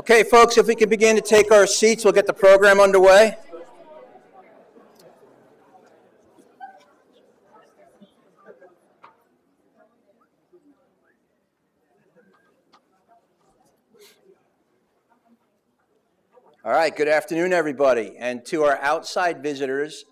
Okay, folks, if we can begin to take our seats, we'll get the program underway. All right, good afternoon, everybody. And to our outside visitors,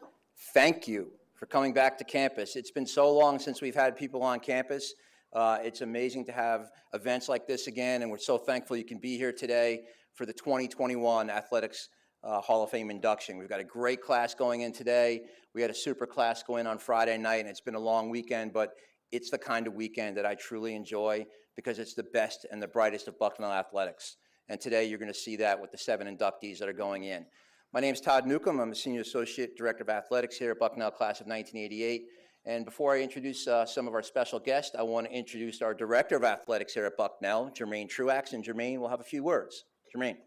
thank you for coming back to campus. It's been so long since we've had people on campus. It's amazing to have events like this again, and we're so thankful you can be here today for the 2021 Athletics Hall of Fame induction. We've got a great class going in today. We had a super class going on Friday night, and it's been a long weekend, but it's the kind of weekend that I truly enjoy because it's the best and the brightest of Bucknell athletics. And today you're going to see that with the 7 inductees that are going in. My name is Todd Newcomb. I'm a Senior Associate Director of Athletics here at Bucknell, class of 1988. And before I introduce some of our special guests, I want to introduce our Director of Athletics here at Bucknell, Jermaine Truax. And Jermaine will have a few words. Jermaine.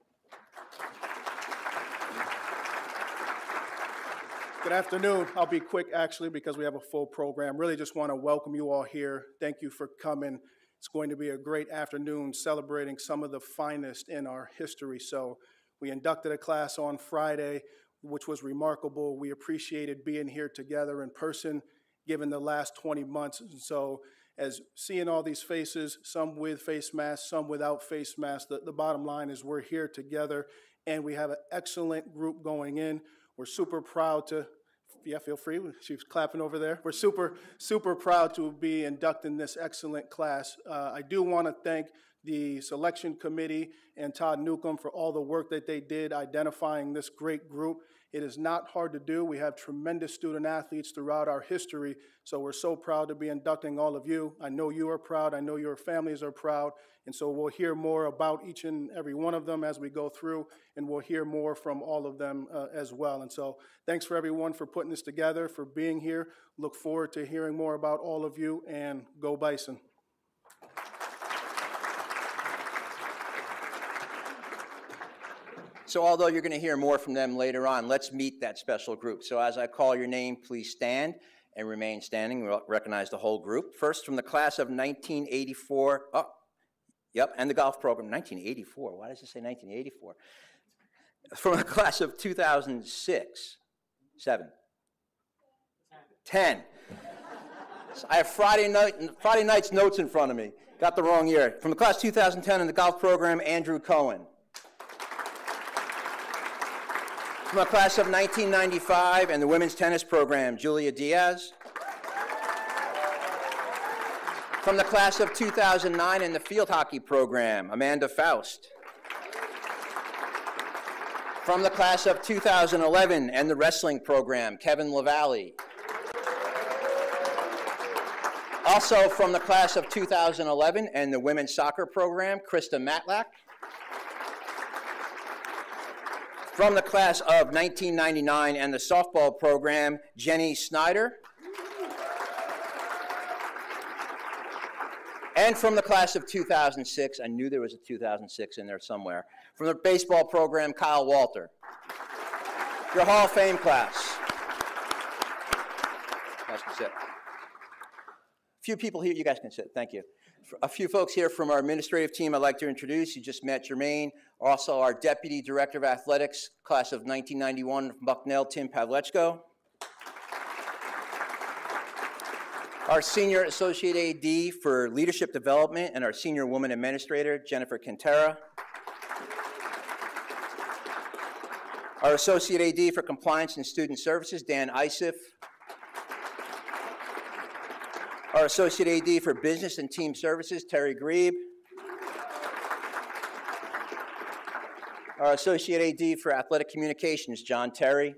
Good afternoon. I'll be quick, actually, because we have a full program. Really just want to welcome you all here. Thank you for coming. It's going to be a great afternoon celebrating some of the finest in our history. So we inducted a class on Friday, which was remarkable. We appreciated being here together in person, given the last 20 months. And so as seeing all these faces, some with face masks, some without face masks, the bottom line is we're here together, and we have an excellent group going in. We're super proud to, yeah, feel free. She's clapping over there. We're super proud to be inducting this excellent class. I do want to thank the selection committee and Todd Newcomb for all the work that they did identifying this great group. It is not hard to do. We have tremendous student athletes throughout our history, so we're so proud to be inducting all of you. I know you are proud. I know your families are proud, and so we'll hear more about each and every one of them as we go through, and we'll hear more from all of them as well. And so thanks for everyone for putting this together, for being here. Look forward to hearing more about all of you, and go Bison. So although you're going to hear more from them later on, let's meet that special group. So as I call your name, please stand and remain standing. We'll recognize the whole group. First, from the class of 1984. Oh, yep, and the golf program. 1984. Why does it say 1984? From the class of 2006. 7. 10. So I have Friday night's notes in front of me. Got the wrong year. From the class 2010 in the golf program, Andrew Cohen. From the class of 1995 and the women's tennis program, Julia Diaz. From the class of 2009 in the field hockey program, Amanda Faust. From the class of 2011 and the wrestling program, Kevin Lavalley. Also from the class of 2011 and the women's soccer program, Krista Matlack. From the class of 1999 and the softball program, Jenny Snyder. And from the class of 2006, I knew there was a 2006 in there somewhere, from the baseball program, Kyle Walter. Your Hall of Fame class. You guys can sit. A few people here, you guys can sit, thank you. A few folks here from our administrative team I'd like to introduce. You just met Jermaine. Also our Deputy Director of Athletics, class of 1991 from Bucknell, Tim Pavlechko. Our Senior Associate AD for Leadership Development and our Senior Woman Administrator, Jennifer Quintera. Our Associate AD for Compliance and Student Services, Dan Isif. Our Associate AD for Business and Team Services, Terry Grebe. Our Associate AD for Athletic Communications, John Terry.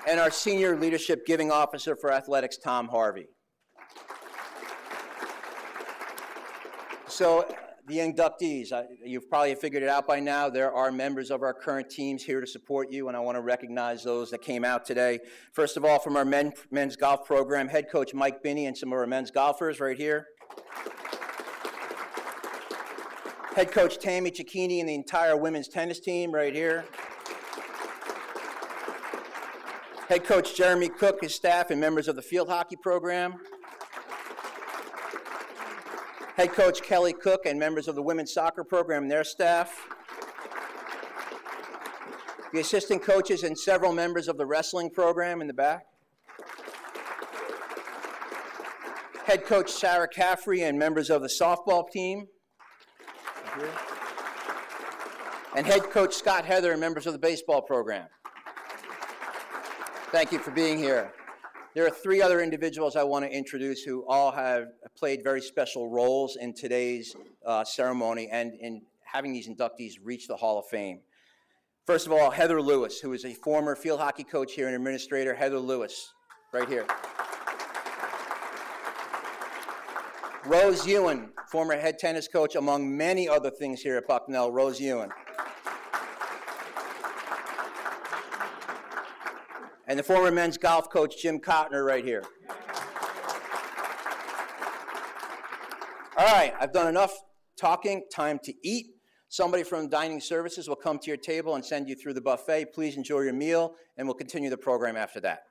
And our Senior Leadership Giving Officer for Athletics, Tom Harvey. So the inductees, you've probably figured it out by now. There are members of our current teams here to support you, and I want to recognize those that came out today. First of all, from our men's golf program, head coach Mike Binney and some of our men's golfers right here. Head coach Tammy Cicchini and the entire women's tennis team right here. Head coach Jeremy Cook, his staff, and members of the field hockey program. Head coach Kelly Cook and members of the women's soccer program and their staff. The assistant coaches and several members of the wrestling program in the back. Head coach Sarah Caffrey and members of the softball team. And head coach Scott Heather and members of the baseball program. Thank you for being here. There are three other individuals I want to introduce who all have played very special roles in today's ceremony and in having these inductees reach the Hall of Fame. First of all, Heather Lewis, who is a former field hockey coach here and administrator. Heather Lewis, right here. Rose Ewan, former head tennis coach, among many other things here at Bucknell. Rose Ewan. And the former men's golf coach, Jim Cotner, right here. All right, I've done enough talking. Time to eat. Somebody from dining services will come to your table and send you through the buffet. Please enjoy your meal, and we'll continue the program after that.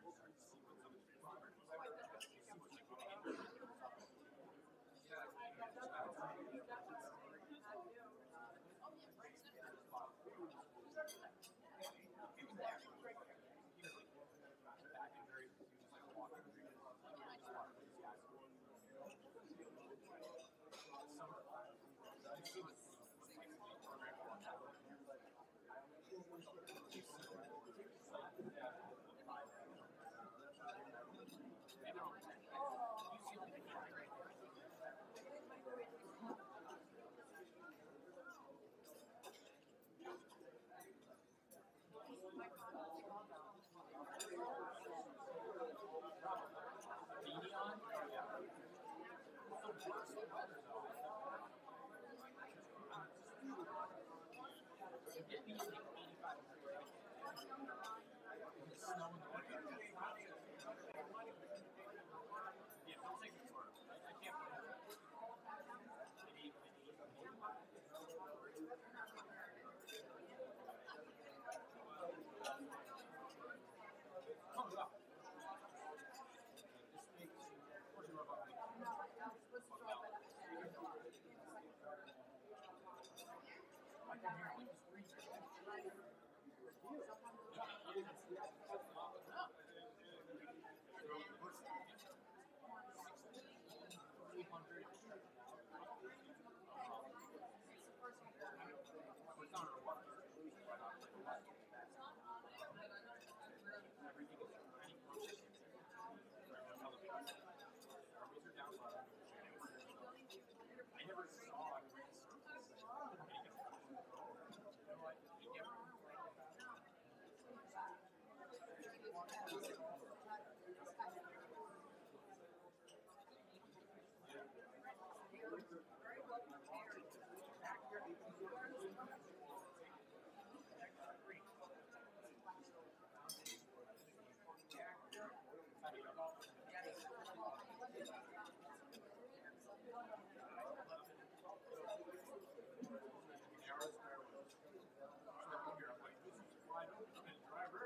Literally the hardest thing I've ever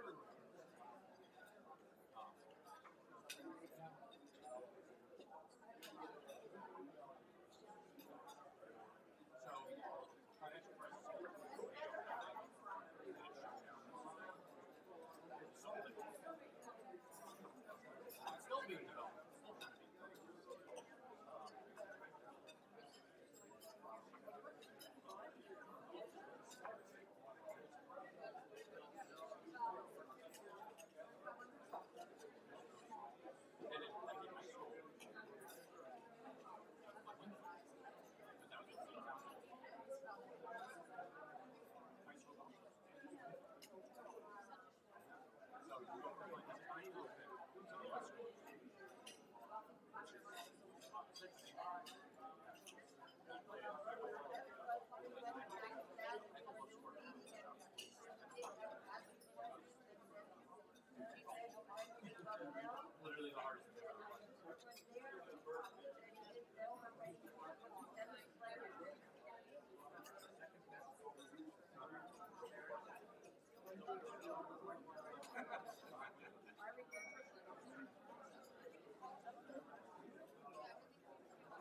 done.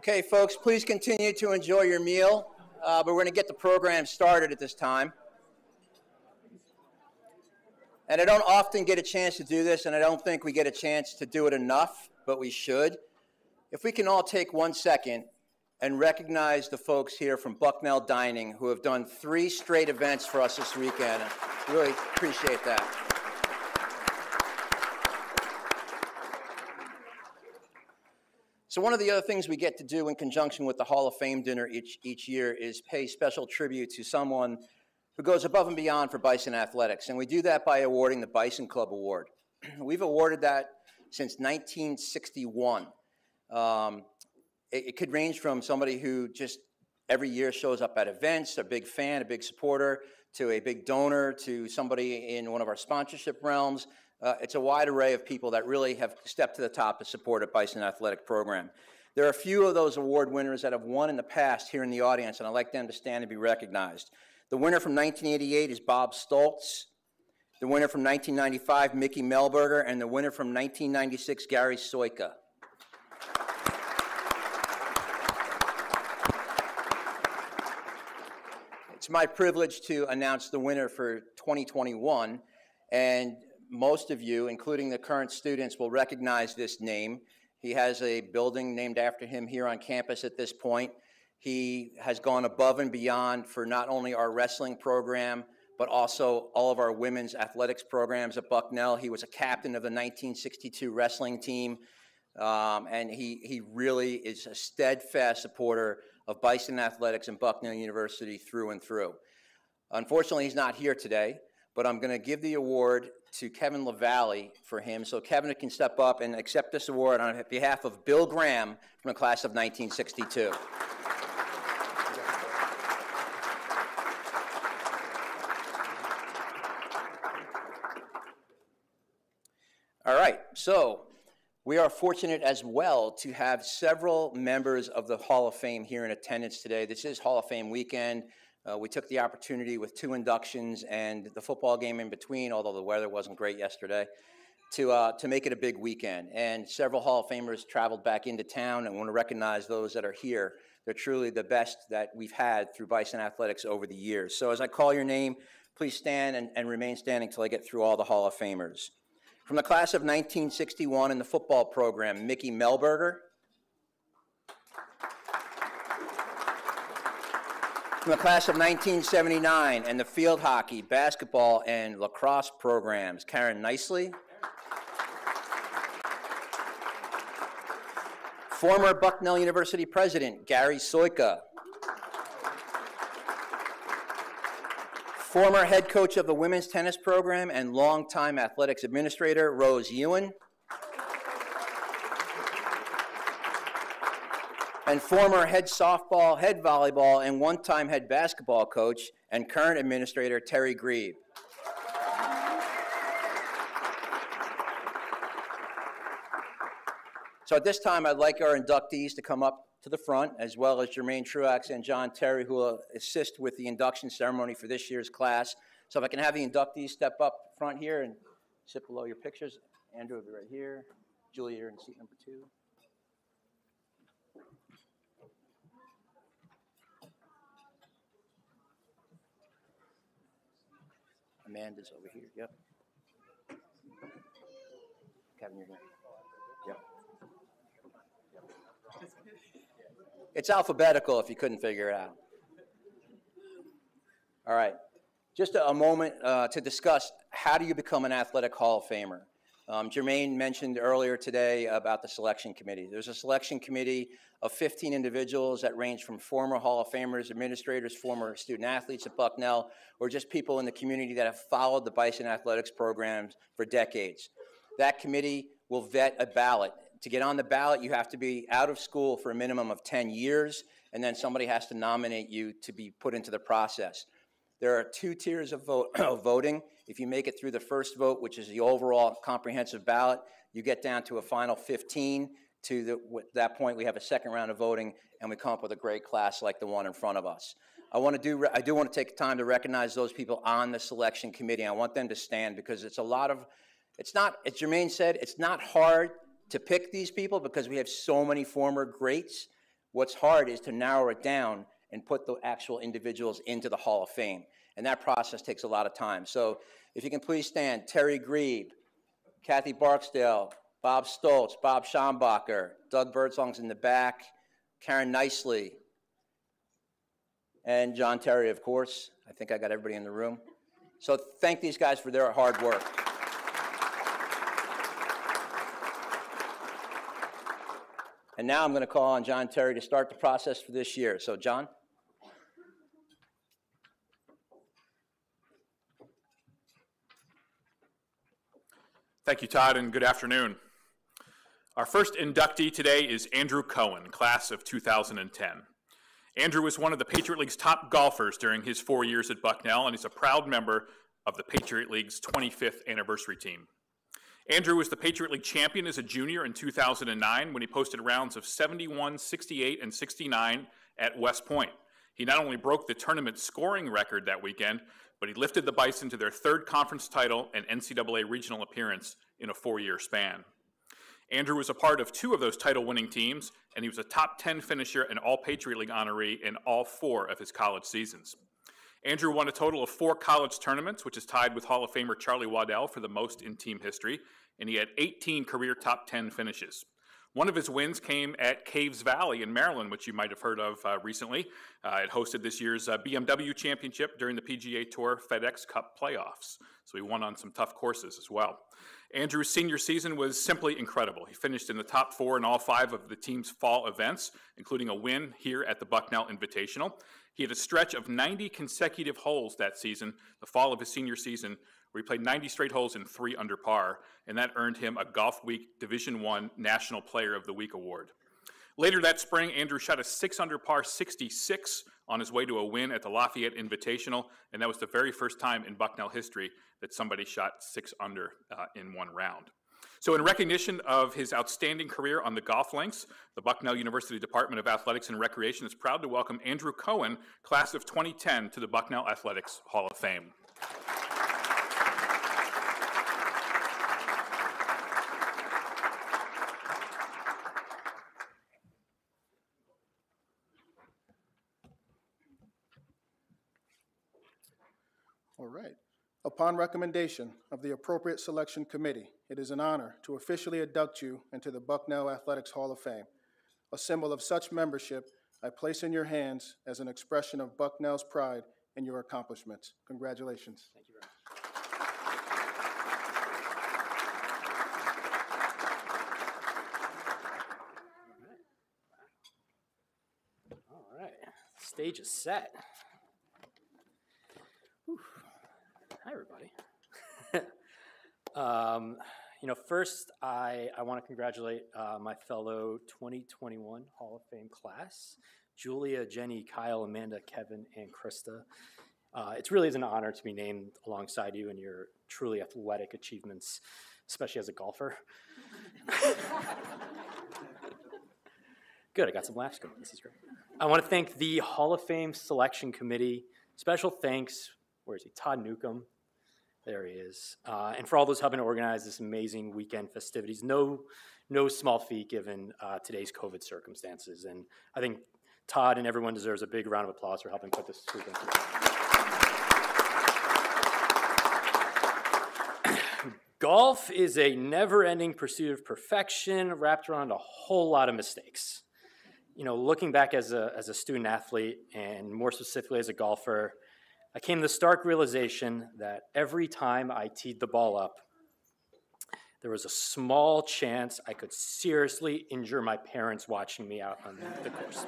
Okay, folks, please continue to enjoy your meal, but we're going to get the program started at this time. And I don't often get a chance to do this, and I don't think we get a chance to do it enough, but we should. If we can all take 1 second and recognize the folks here from Bucknell Dining who have done 3 straight events for us this weekend. I really appreciate that. So one of the other things we get to do in conjunction with the Hall of Fame dinner each year is pay special tribute to someone who goes above and beyond for Bison athletics. And we do that by awarding the Bison Club Award. We've awarded that since 1961. It could range from somebody who just every year shows up at events, a big fan, a big supporter, to a big donor, to somebody in one of our sponsorship realms. It's a wide array of people that really have stepped to the top to support a Bison athletic program. There are a few of those award winners that have won in the past here in the audience, and I'd like them to stand and be recognized. The winner from 1988 is Bob Stoltz. The winner from 1995, Mickey Melberger, and the winner from 1996, Gary Soika. It's my privilege to announce the winner for 2021, and most of you, including the current students, will recognize this name. He has a building named after him here on campus at this point. He has gone above and beyond for not only our wrestling program, but also all of our women's athletics programs at Bucknell. He was a captain of the 1962 wrestling team, and he really is a steadfast supporter of Bison athletics and Bucknell University through and through. Unfortunately, he's not here today, but I'm going to give the award to Kevin Lavalley for him. So Kevin can step up and accept this award on behalf of Bill Graham from the class of 1962. All right, so we are fortunate as well to have several members of the Hall of Fame here in attendance today. This is Hall of Fame weekend. We took the opportunity with 2 inductions and the football game in between, although the weather wasn't great yesterday, to make it a big weekend. And several Hall of Famers traveled back into town, and want to recognize those that are here. They're truly the best that we've had through Bison athletics over the years. So as I call your name, please stand and remain standing until I get through all the Hall of Famers. From the class of 1961 in the football program, Mickey Melberger. From the class of 1979 and the field hockey, basketball, and lacrosse programs, Karen Nicely. Former Bucknell University president, Gary Soika. Former head coach of the women's tennis program and longtime athletics administrator, Rose Ewan. And former head softball, head volleyball, and one-time head basketball coach and current administrator, Terry Grebe. So at this time, I'd like our inductees to come up to the front, as well as Jermaine Truax and John Terry, who will assist with the induction ceremony for this year's class. So if I can have the inductees step up front here and sit below your pictures. Andrew will be right here. Julie, you're in seat number 2. Amanda's over here, yep. Kevin, you're here. Yep. It's alphabetical if you couldn't figure it out. All right, just a moment to discuss how do you become an athletic Hall of Famer. Jermaine mentioned earlier today about the selection committee. There's a selection committee of 15 individuals that range from former Hall of Famers, administrators, former student athletes at Bucknell, or just people in the community that have followed the Bison athletics programs for decades. That committee will vet a ballot. To get on the ballot, you have to be out of school for a minimum of 10 years, and then somebody has to nominate you to be put into the process. There are 2 tiers of voting. If you make it through the first vote, which is the overall comprehensive ballot, you get down to a final 15. At that point, we have a second round of voting, and we come up with a great class like the one in front of us. I do want to take time to recognize those people on the selection committee. I want them to stand because it's not, as Jermaine said, it's not hard to pick these people because we have so many former greats, What's hard is to narrow it down and put the actual individuals into the Hall of Fame. And that process takes a lot of time. So if you can please stand, Terry Grebe, Kathy Barksdale, Bob Stoltz, Bob Schombacher, Doug Birdsong's in the back, Karen Nicely, and John Terry, of course. I think I got everybody in the room. So thank these guys for their hard work. And now I'm going to call on John Terry to start the process for this year. So, John? Thank you, Todd, and good afternoon. Our first inductee today is Andrew Cohen, class of 2010. Andrew was one of the Patriot League's top golfers during his 4 years at Bucknell, and he's a proud member of the Patriot League's 25th anniversary team. Andrew was the Patriot League champion as a junior in 2009 when he posted rounds of 71, 68, and 69 at West Point. He not only broke the tournament scoring record that weekend, but he lifted the Bison to their third conference title and NCAA regional appearance in a 4-year span. Andrew was a part of 2 of those title-winning teams, and he was a top 10 finisher and All-Patriot League honoree in all 4 of his college seasons. Andrew won a total of 4 college tournaments, which is tied with Hall of Famer Charlie Waddell for the most in team history, and he had 18 career top 10 finishes. One of his wins came at Caves Valley in Maryland, which you might have heard of recently. It hosted this year's BMW Championship during the PGA Tour FedEx Cup playoffs. So he won on some tough courses as well. Andrew's senior season was simply incredible. He finished in the top 4 in all 5 of the team's fall events, including a win here at the Bucknell Invitational. He had a stretch of 90 consecutive holes that season, the fall of his senior season, where he played 90 straight holes in 3 under par, and that earned him a Golf Week Division I National Player of the Week award. Later that spring, Andrew shot a 6 under par 66 on his way to a win at the Lafayette Invitational, and that was the very first time in Bucknell history that somebody shot 6 under in one round. So in recognition of his outstanding career on the golf links, the Bucknell University Department of Athletics and Recreation is proud to welcome Andrew Cohen, class of 2010, to the Bucknell Athletics Hall of Fame. All right. Upon recommendation of the appropriate selection committee, it is an honor to officially induct you into the Bucknell Athletics Hall of Fame. A symbol of such membership I place in your hands as an expression of Bucknell's pride in your accomplishments. Congratulations. Thank you very much. All right. Stage is set. Whew. Hi, everybody. First, I want to congratulate my fellow 2021 Hall of Fame class, Julia, Jenny, Kyle, Amanda, Kevin, and Krista. It really is an honor to be named alongside you in your truly athletic achievements, especially as a golfer. Good, I got some laughs going. This is great. I want to thank the Hall of Fame Selection Committee. Special thanks, where is he? Todd Newcomb. There he is. And for all those helping to organize this amazing weekend festivities. No small feat given today's COVID circumstances. And I think Todd and everyone deserves a big round of applause for helping put this weekend together. Golf is a never-ending pursuit of perfection wrapped around a whole lot of mistakes. Looking back as a student athlete and more specifically as a golfer, I came to the stark realization that every time I teed the ball up, there was a small chance I could seriously injure my parents watching me out on the course,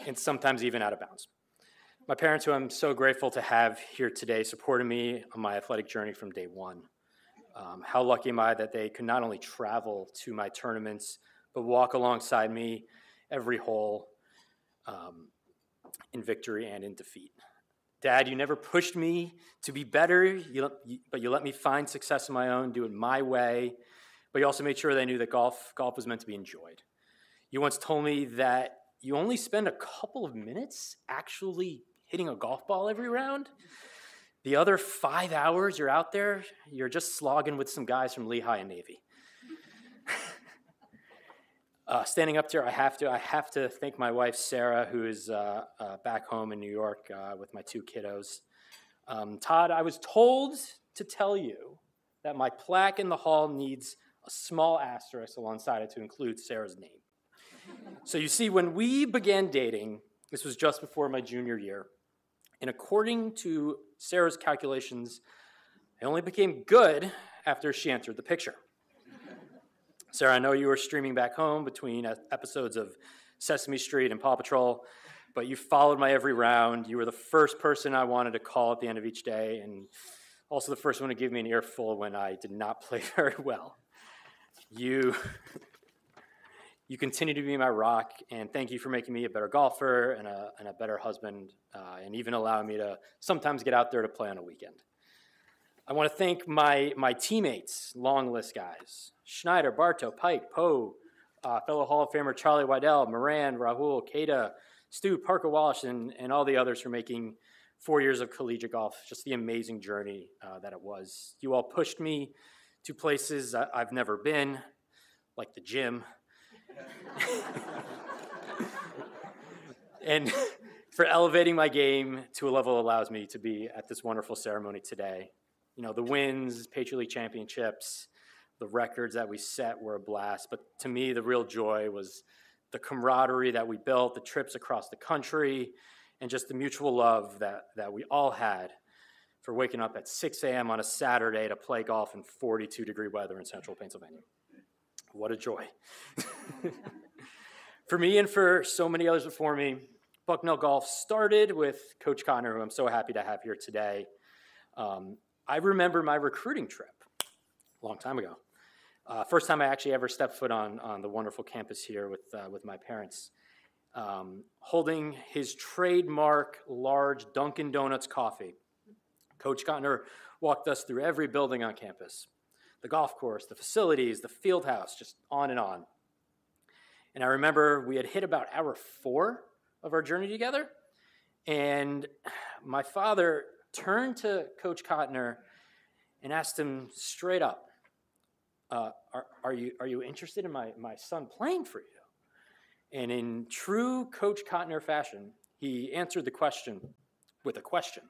and sometimes even out of bounds. My parents, who I'm so grateful to have here today, supported me on my athletic journey from day one. How lucky am I that they could not only travel to my tournaments, but walk alongside me every hole in victory and in defeat. Dad, you never pushed me to be better, but you let me find success on my own, do it my way. But you also made sure that I knew that golf was meant to be enjoyed. You once told me that you only spend a couple of minutes actually hitting a golf ball every round. The other 5 hours you're out there, you're just slogging with some guys from Lehigh and Navy. Standing up here, I have to thank my wife, Sarah, who is back home in New York with my 2 kiddos. Todd, I was told to tell you that my plaque in the hall needs a small asterisk alongside it to include Sarah's name. So you see, when we began dating, this was just before my junior year, and according to Sarah's calculations, I only became good after she entered the picture. Sarah, I know you were streaming back home between episodes of Sesame Street and Paw Patrol, but you followed my every round. You were the first person I wanted to call at the end of each day, and also the first one to give me an earful when I did not play very well. You continue to be my rock, and thank you for making me a better golfer and a better husband, and even allowing me to sometimes get out there to play on a weekend. I want to thank my teammates, long list guys, Snyder, Bartow, Pike, Poe, fellow Hall of Famer Charlie Waddell, Moran, Rahul, Keita, Stu, Parker Walsh, and all the others for making 4 years of collegiate golf just the amazing journey that it was. You all pushed me to places I've never been, like the gym. And for elevating my game to a level that allows me to be at this wonderful ceremony today. You know, the wins, Patriot League championships, the records that we set were a blast. But to me, the real joy was the camaraderie that we built, the trips across the country, and just the mutual love that we all had for waking up at 6 a.m. on a Saturday to play golf in 42-degree weather in central Pennsylvania. What a joy. For me and for so many others before me, Bucknell Golf started with Coach Connor, who I'm so happy to have here today. I remember my recruiting trip a long time ago. First time I actually ever stepped foot on the wonderful campus here with my parents. Holding his trademark large Dunkin' Donuts coffee. Coach Connor walked us through every building on campus. The golf course, the facilities, the field house, just on and on. And I remember we had hit about hour 4 of our journey together, and my father turned to Coach Cotner and asked him straight up, are you interested in my son playing for you? And in true Coach Cotner fashion, he answered the question with a question.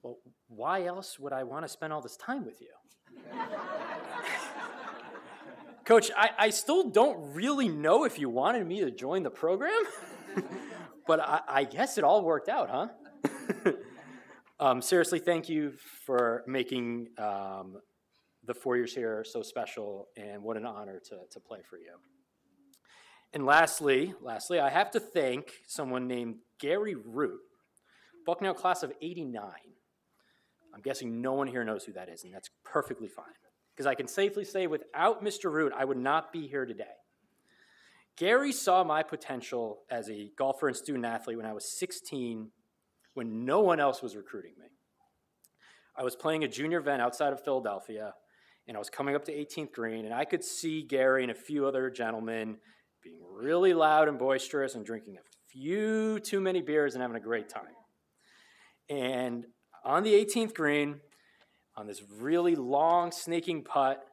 Well, why else would I want to spend all this time with you? Coach, I still don't really know if you wanted me to join the program, but I guess it all worked out, huh? Seriously, thank you for making the 4 years here so special, and what an honor to play for you. And lastly, I have to thank someone named Gary Root, Bucknell class of '89. I'm guessing no one here knows who that is, and that's perfectly fine. Because I can safely say without Mr. Root, I would not be here today. Gary saw my potential as a golfer and student athlete when I was 16, when no one else was recruiting me. I was playing a junior event outside of Philadelphia, and I was coming up to 18th green, and I could see Gary and a few other gentlemen being really loud and boisterous and drinking a few too many beers and having a great time. And on the 18th green, on this really long snaking putt,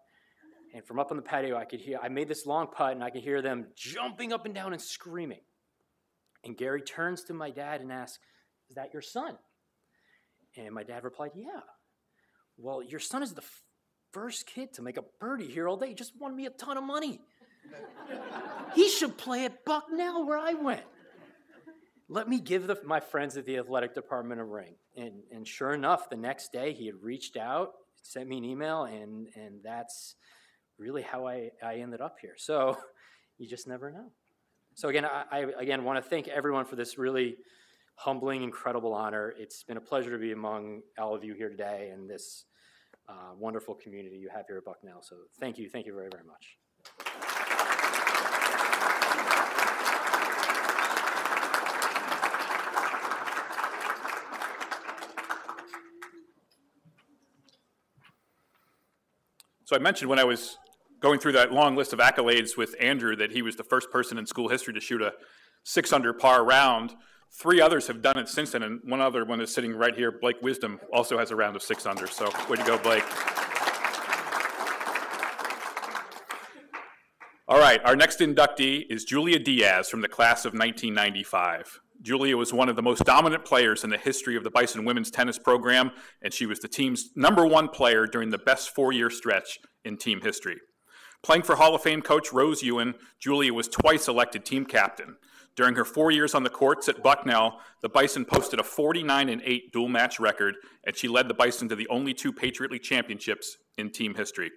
and from up on the patio, I made this long putt, and I could hear them jumping up and down and screaming. And Gary turns to my dad and asks, "Is that your son?" And my dad replied, "Yeah." "Well, your son is the first kid to make a birdie here all day. He just won me a ton of money. He should play at Bucknell where I went. Let me give my friends at the athletic department a ring." And sure enough, the next day he had reached out, sent me an email, and that's really how I ended up here. So you just never know. So again, I want to thank everyone for this really humbling, incredible honor. It's been a pleasure to be among all of you here today and this wonderful community you have here at Bucknell. So thank you very, very much. So I mentioned when I was going through that long list of accolades with Andrew that he was the first person in school history to shoot a 6-under par round. 3 others have done it since then, and one other one is sitting right here. Blake Wisdom also has a round of 6 under, so way to go, Blake. All right, our next inductee is Julia Diaz from the class of 1995. Julia was one of the most dominant players in the history of the Bison women's tennis program, and she was the team's #1 player during the best 4-year stretch in team history. Playing for Hall of Fame coach Rose Ewan, Julia was twice elected team captain. During her 4 years on the courts at Bucknell, the Bison posted a 49-8 dual match record, and she led the Bison to the only 2 Patriot League championships in team history.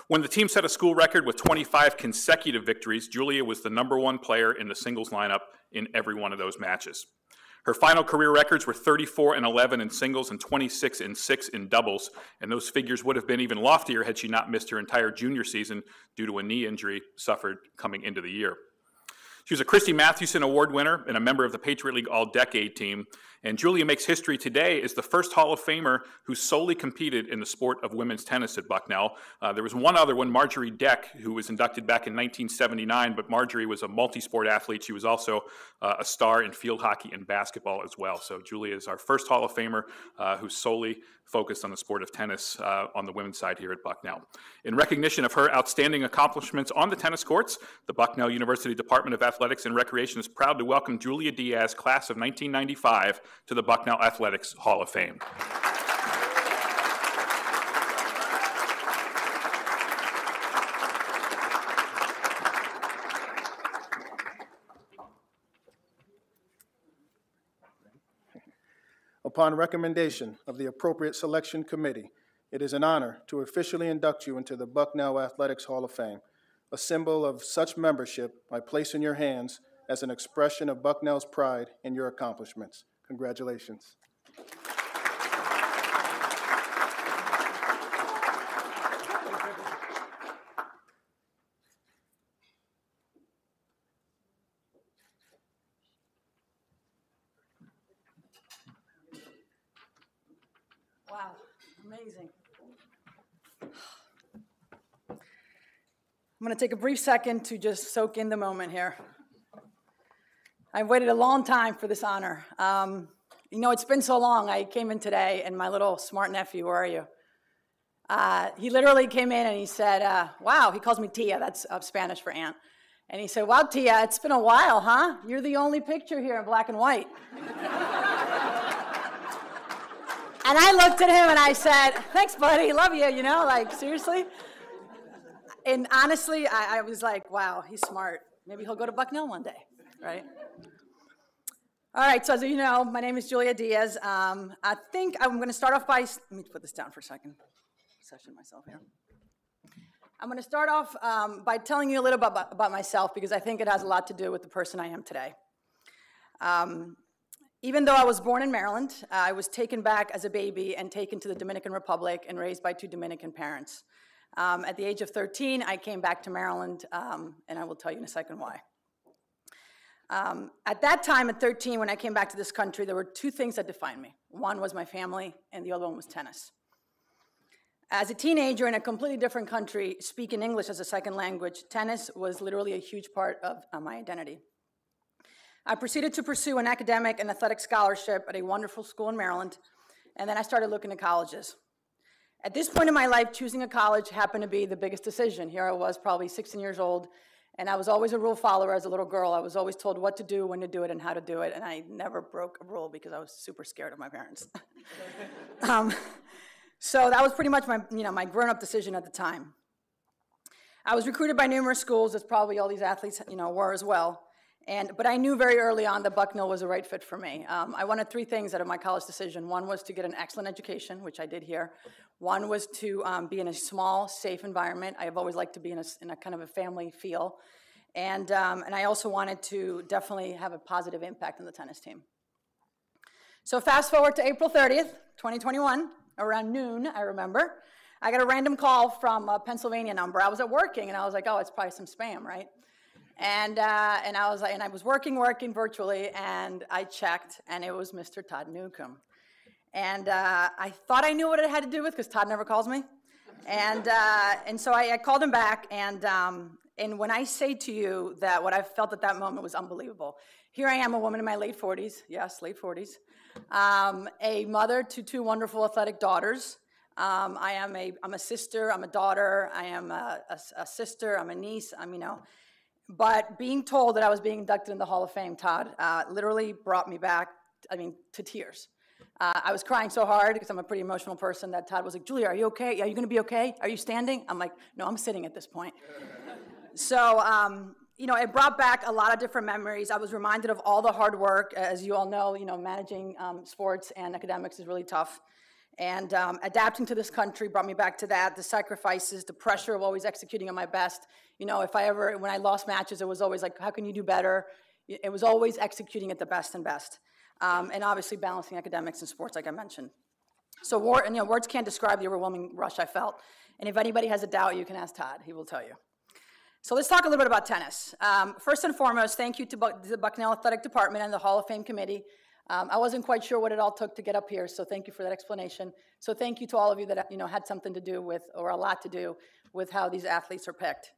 When the team set a school record with 25 consecutive victories, Julia was the #1 player in the singles lineup in every one of those matches. Her final career records were 34-11 in singles and 26-6 in doubles, and those figures would have been even loftier had she not missed her entire junior season due to a knee injury suffered coming into the year. She was a Christy Mathewson Award winner and a member of the Patriot League All-Decade team, and Julia makes history today as the first Hall of Famer who solely competed in the sport of women's tennis at Bucknell. There was one other one, Marjorie Deck, who was inducted back in 1979, but Marjorie was a multi-sport athlete. She was also a star in field hockey and basketball as well. So Julia is our first Hall of Famer who solely focused on the sport of tennis on the women's side here at Bucknell. In recognition of her outstanding accomplishments on the tennis courts, the Bucknell University Department of Athletics and Recreation is proud to welcome Julia Diaz, class of 1995, to the Bucknell Athletics Hall of Fame. Upon recommendation of the appropriate selection committee, it is an honor to officially induct you into the Bucknell Athletics Hall of Fame. A symbol of such membership I place in your hands as an expression of Bucknell's pride in your accomplishments. Congratulations. Wow, amazing. I'm going to take a brief second to just soak in the moment here. I've waited a long time for this honor. It's been so long. I came in today, and my little smart nephew, where are you? He literally came in and he said, wow, he calls me Tia. That's Spanish for aunt. And he said, wow, Tia, it's been a while, huh? You're the only picture here in black and white. And I looked at him and I said, thanks, buddy, love you, seriously? And honestly, I was like, wow, he's smart. Maybe he'll go to Bucknell one day, right? All right, so as you know, my name is Julia Diaz. I think I'm going to start off by, let me put this down for a second, session myself here. I'm going to start off by telling you a little bit about myself because I think it has a lot to do with the person I am today. Even though I was born in Maryland, I was taken back as a baby and taken to the Dominican Republic and raised by 2 Dominican parents. At the age of 13, I came back to Maryland, and I will tell you in a second why. At that time, at 13, when I came back to this country, there were 2 things that defined me. One was my family, and the other one was tennis. As a teenager in a completely different country, speaking English as a second language, tennis was literally a huge part of my identity. I proceeded to pursue an academic and athletic scholarship at a wonderful school in Maryland, and then I started looking at colleges. At this point in my life, choosing a college happened to be the biggest decision. Here I was, probably 16 years old, and I was always a rule follower as a little girl. I was always told what to do, when to do it, and how to do it, and I never broke a rule because I was super scared of my parents. So that was pretty much my grown-up decision at the time. I was recruited by numerous schools, as probably all these athletes were as well. But I knew very early on that Bucknell was the right fit for me. I wanted 3 things out of my college decision. One was to get an excellent education, which I did here. One was to be in a small, safe environment. I have always liked to be in a kind of a family feel. And I also wanted to definitely have a positive impact on the tennis team. So fast forward to April 30th, 2021, around noon, I remember. I got a random call from a Pennsylvania number. I was at working, and I was like, oh, it's probably some spam, right? And I was working virtually, and I checked, and it was Mr. Todd Newcomb. And I thought I knew what it had to do with, because Todd never calls me. And so I called him back, and when I say to you that what I felt at that moment was unbelievable, here I am, a woman in my late 40s, yes, late 40s, a mother to 2 wonderful athletic daughters, I'm a sister, I'm a daughter, I am a sister, I'm a niece, but being told that I was being inducted in the Hall of Fame, Todd, literally brought me back, to tears. I was crying so hard because I'm a pretty emotional person that Todd was like, Julia, are you okay? Are you going to be okay? Are you standing? I'm like, no, I'm sitting at this point. So, it brought back a lot of different memories. I was reminded of all the hard work. As you all know, managing sports and academics is really tough. And adapting to this country brought me back to that, the sacrifices, the pressure of always executing on my best. When I lost matches, it was always like, how can you do better? It was always executing at the best and best. And obviously balancing academics and sports, like I mentioned. So words can't describe the overwhelming rush I felt. And if anybody has a doubt, you can ask Todd. He will tell you. So let's talk a little bit about tennis. First and foremost, thank you to the Bucknell Athletic Department and the Hall of Fame Committee. I wasn't quite sure what it all took to get up here, so thank you for that explanation. So thank you to all of you that had something to do with, or a lot to do with, how these athletes are picked.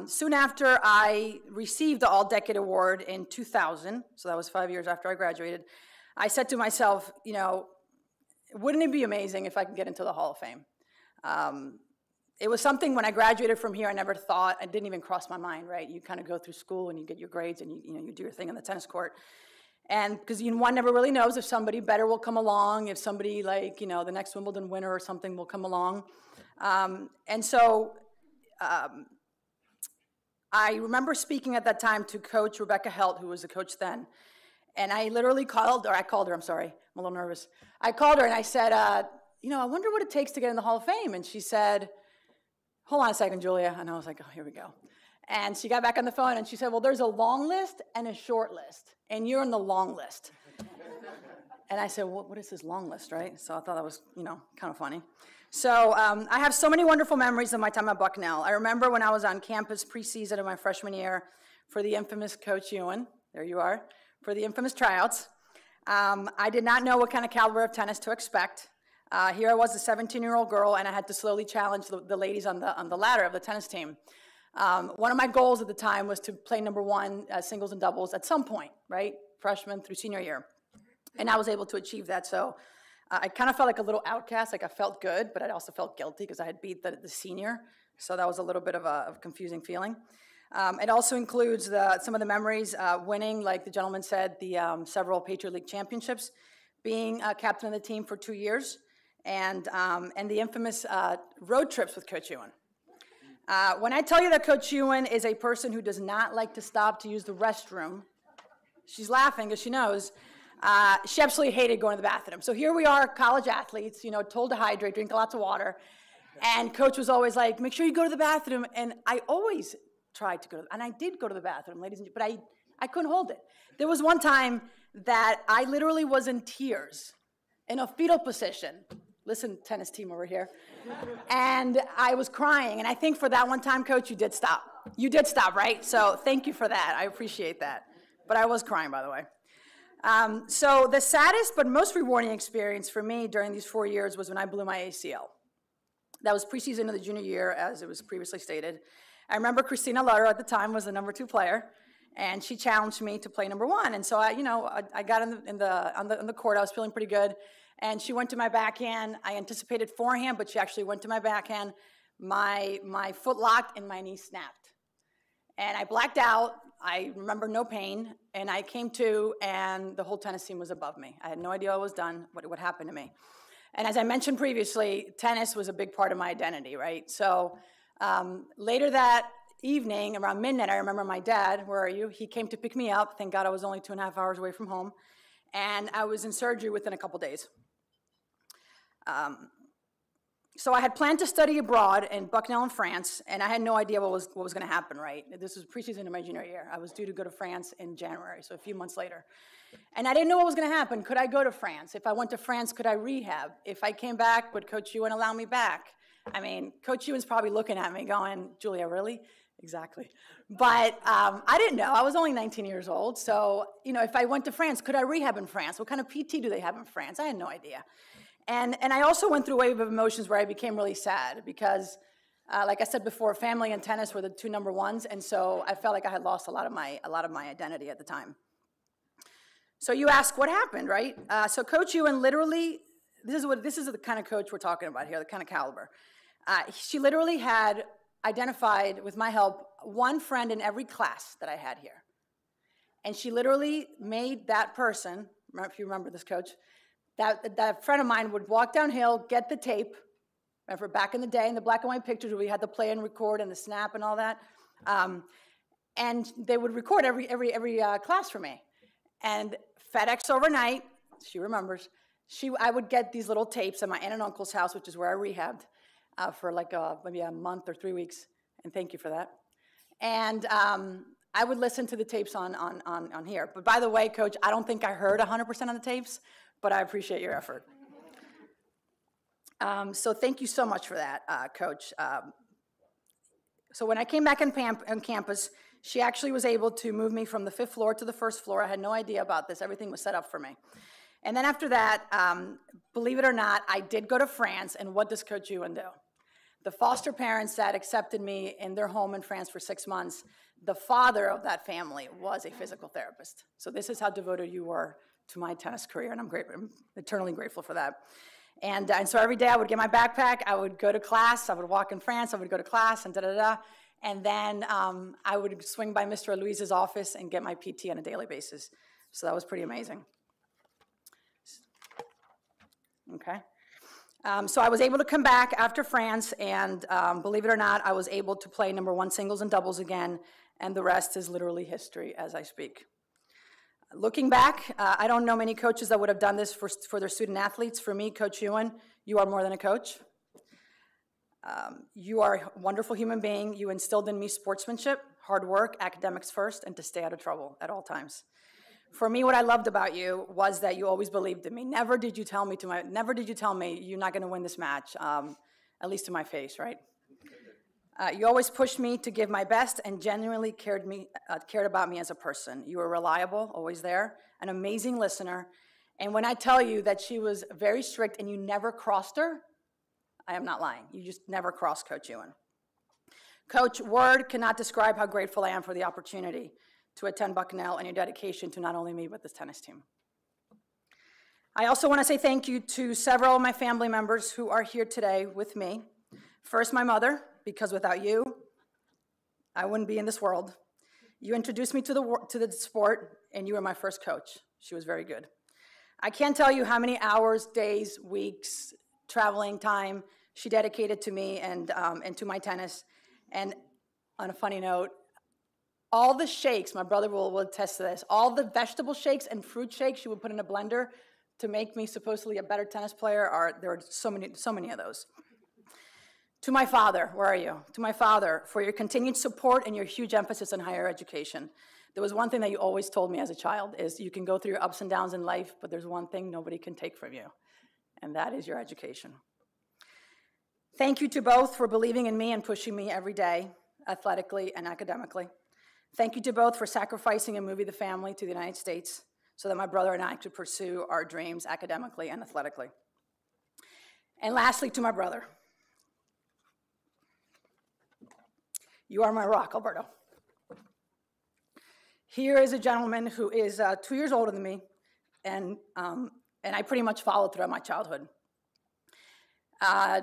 Soon after I received the All-Decade Award in 2000, so that was 5 years after I graduated, I said to myself, wouldn't it be amazing if I could get into the Hall of Fame? It was something when I graduated from here I never thought, it didn't even cross my mind, right? You kind of go through school and you get your grades and you do your thing on the tennis court. And because one never really knows if somebody better will come along, if somebody like, the next Wimbledon winner or something will come along. I remember speaking at that time to Coach Rebecca Helt, who was the coach then. And I literally called her, I'm sorry, I'm a little nervous. I called her and I said, I wonder what it takes to get in the Hall of Fame. And she said, hold on a second, Julia. And I was like, oh, here we go. And she got back on the phone and she said, well, there's a long list and a short list, and you're in the long list. And I said, well, what is this long list, right? So I thought that was, kind of funny. So I have so many wonderful memories of my time at Bucknell. I remember when I was on campus preseason of my freshman year for the infamous Coach Ewan, there you are, for the infamous tryouts. I did not know what kind of caliber of tennis to expect. Here I was, a 17-year-old girl, and I had to slowly challenge the ladies on the ladder of the tennis team. One of my goals at the time was to play number one singles and doubles at some point, right? Freshman through senior year. And I was able to achieve that. So I kind of felt like a little outcast. Like I felt good, but I also felt guilty because I had beat the senior. So that was a little bit of a confusing feeling. It also includes some of the memories, winning, like the gentleman said, the several Patriot League championships, being captain of the team for 2 years, and the infamous road trips with Coach Ewan. When I tell you that Coach Ewan is a person who does not like to stop to use the restroom, she's laughing because she knows, she absolutely hated going to the bathroom. So here we are, college athletes, told to hydrate, drink lots of water, and Coach was always like, make sure you go to the bathroom, and I always tried to go, and I did go to the bathroom, ladies and gentlemen, but I couldn't hold it. There was one time that I literally was in tears, in a fetal position. Listen, tennis team over here. And I was crying, and I think for that one time, Coach, you did stop. You did stop, right? So thank you for that. I appreciate that. But I was crying, by the way. So the saddest but most rewarding experience for me during these 4 years was when I blew my ACL. That was preseason of the junior year, as it was previously stated. I remember Krista Matlack at the time was the number 2 player, and she challenged me to play number 1. And so I got on the court. I was feeling pretty good. And she went to my backhand. I anticipated forehand, but she actually went to my backhand. My foot locked and my knee snapped. And I blacked out. I remember no pain. And I came to, and the whole tennis team was above me. I had no idea what was done, what happened to me. And as I mentioned previously, tennis was a big part of my identity, right? So later that evening, around midnight, I remember my dad, where are you? He came to pick me up. Thank God I was only 2.5 hours away from home. And I was in surgery within a couple days. So I had planned to study abroad in Bucknell in France, and I had no idea what was going to happen, right? This was preseason of my junior year. I was due to go to France in January, so a few months later. And I didn't know what was going to happen. Could I go to France? If I went to France, could I rehab? If I came back, would Coach Ewan allow me back? I mean, Coach Ewan's probably looking at me going, Julia, really? Exactly. But I didn't know. I was only 19 years old. So, if I went to France, could I rehab in France? What kind of PT do they have in France? I had no idea. And I also went through a wave of emotions where I became really sad because, like I said before, family and tennis were the 2 number ones. And so I felt like I had lost a lot of my identity at the time. So you ask what happened, right? So Coach Ewan literally, this is the kind of coach we're talking about here, the kind of caliber. She literally had identified, with my help, one friend in every class that I had here. And she literally made that person, if you remember this, coach, that friend of mine would walk downhill, get the tape. Remember back in the day in the black and white pictures where we had the play and record and the snap and all that. And they would record every class for me. And FedEx overnight, she remembers, I would get these little tapes at my aunt and uncle's house, which is where I rehabbed for like maybe a month or 3 weeks. And thank you for that. And I would listen to the tapes on here. But by the way, Coach, I don't think I heard 100% of the tapes, but I appreciate your effort. So thank you so much for that, Coach. So when I came back on campus, she actually was able to move me from the 5th floor to the 1st floor. I had no idea about this. Everything was set up for me. And then after that, believe it or not, I did go to France, and what does Coach Ewan do? The foster parents that accepted me in their home in France for 6 months, the father of that family was a physical therapist. So this is how devoted you were to my tennis career, and I'm eternally grateful for that. And so every day I would get my backpack, I would go to class, I would walk in France, I would go to class, and da-da-da. And then I would swing by Mr. Louise's office and get my PT on a daily basis. So that was pretty amazing. Okay. So I was able to come back after France, and believe it or not, I was able to play #1 singles and doubles again, and the rest is literally history as I speak. Looking back, I don't know many coaches that would have done this for their student athletes. For me, Coach Ewan, you are more than a coach. You are a wonderful human being. You instilled in me sportsmanship, hard work, academics first, and to stay out of trouble at all times. For me, what I loved about you was that you always believed in me. Never did you tell me you're not going to win this match, at least to my face, right? You always pushed me to give my best and genuinely cared about me as a person. You were reliable, always there, an amazing listener. And when I tell you that she was very strict and you never crossed her, I am not lying. You just never crossed Coach Ewan. Coach, word cannot describe how grateful I am for the opportunity to attend Bucknell and your dedication to not only me, but this tennis team. I also want to say thank you to several of my family members who are here today with me. First, my mother, because without you, I wouldn't be in this world. You introduced me to the sport, and you were my first coach. She was very good. I can't tell you how many hours, days, weeks, traveling time she dedicated to me and to my tennis. And on a funny note, all the shakes, my brother will attest to this, all the vegetable shakes and fruit shakes she would put in a blender to make me supposedly a better tennis player, there are so many of those. To my father, where are you? To my father, for your continued support and your huge emphasis on higher education. There was one thing that you always told me as a child is you can go through your ups and downs in life, but there's one thing nobody can take from you, and that is your education. Thank you to both for believing in me and pushing me every day, athletically and academically. Thank you to both for sacrificing and moving the family to the United States so that my brother and I could pursue our dreams academically and athletically. And lastly, to my brother. You are my rock, Alberto. Here is a gentleman who is 2 years older than me, and I pretty much followed throughout my childhood. I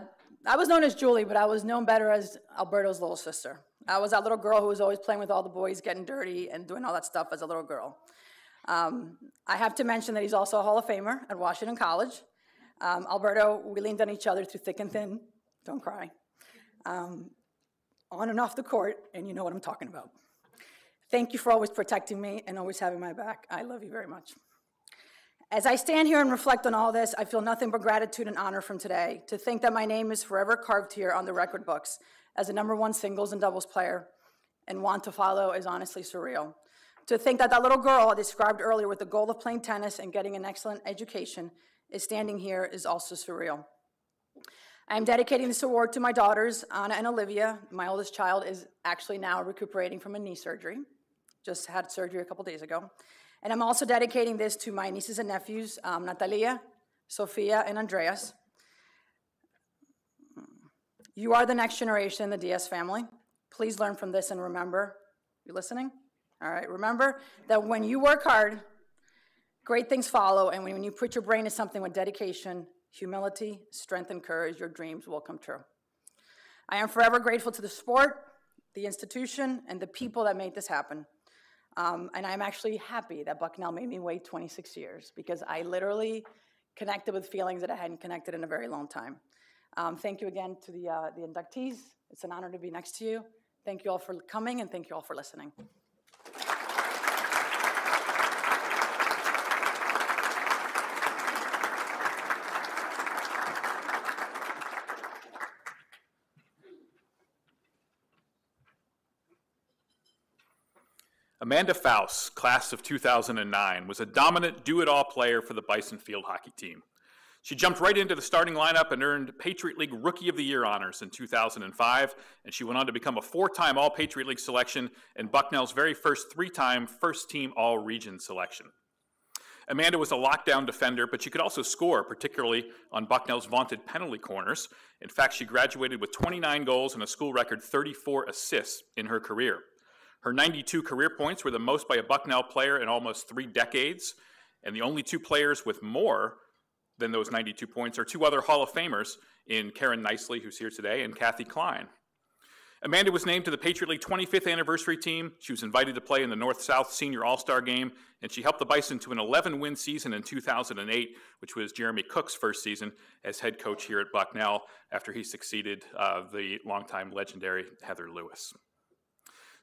was known as Julie, but I was known better as Alberto's little sister. I was that little girl who was always playing with all the boys, getting dirty, and doing all that stuff as a little girl. I have to mention that he's also a Hall of Famer at Washington College. Alberto, we leaned on each other through thick and thin. Don't cry. On and off the court, and you know what I'm talking about. Thank you for always protecting me and always having my back. I love you very much. As I stand here and reflect on all this, I feel nothing but gratitude and honor from today. To think that my name is forever carved here on the record books as a #1 singles and doubles player and want to follow is honestly surreal. To think that that little girl I described earlier with the goal of playing tennis and getting an excellent education is standing here is also surreal. I am dedicating this award to my daughters, Anna and Olivia. My oldest child is actually now recuperating from a knee surgery. Just had surgery a couple days ago. And I'm also dedicating this to my nieces and nephews, Natalia, Sofia, and Andreas. You are the next generation in the Diaz family. Please learn from this and remember, you listening? All right, remember that when you work hard, great things follow, and when you put your brain to something with dedication, humility, strength, and courage, your dreams will come true. I am forever grateful to the sport, the institution, and the people that made this happen. And I'm actually happy that Bucknell made me wait 26 years, because I literally connected with feelings that I hadn't connected in a very long time. Thank you again to the inductees. It's an honor to be next to you. Thank you all for coming, and thank you all for listening. Amanda Faust, class of 2009, was a dominant do-it-all player for the Bison field hockey team. She jumped right into the starting lineup and earned Patriot League Rookie of the Year honors in 2005, and she went on to become a 4-time All-Patriot League selection and Bucknell's very first 3-time first-team All-Region selection. Amanda was a lockdown defender, but she could also score, particularly on Bucknell's vaunted penalty corners. In fact, she graduated with 29 goals and a school record 34 assists in her career. Her 92 career points were the most by a Bucknell player in almost 3 decades, and the only 2 players with more than those 92 points are 2 other Hall of Famers in Karen Nicely, who's here today, and Kathy Klein. Amanda was named to the Patriot League 25th anniversary team. She was invited to play in the North-South Senior All-Star Game, and she helped the Bison to an 11-win season in 2008, which was Jeremy Cook's first season as head coach here at Bucknell after he succeeded the longtime legendary Heather Lewis.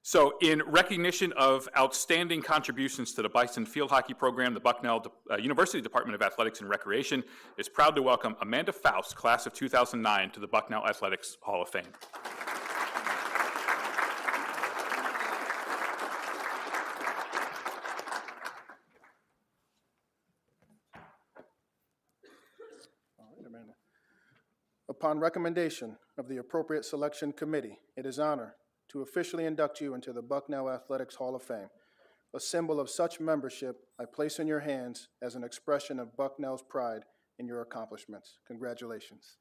So in recognition of outstanding contributions to the Bison field hockey program, the Bucknell University Department of Athletics and Recreation is proud to welcome Amanda Faust, class of 2009, to the Bucknell Athletics Hall of Fame. All right, Amanda. Upon recommendation of the appropriate selection committee, it is an honor to officially induct you into the Bucknell Athletics Hall of Fame. A symbol of such membership I place in your hands as an expression of Bucknell's pride in your accomplishments. Congratulations.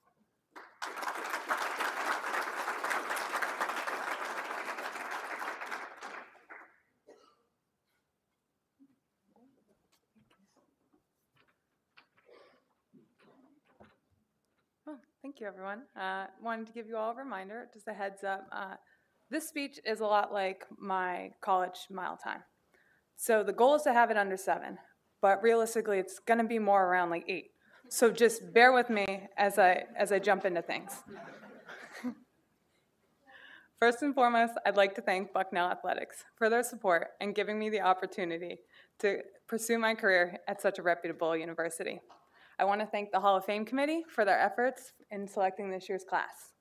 Well, thank you, everyone. Wanted to give you all a reminder, just a heads up. This speech is a lot like my college mile time. So the goal is to have it under 7, but realistically it's going to be more around like 8. So just bear with me as I jump into things. First and foremost, I'd like to thank Bucknell Athletics for their support and giving me the opportunity to pursue my career at such a reputable university. I want to thank the Hall of Fame Committee for their efforts in selecting this year's class.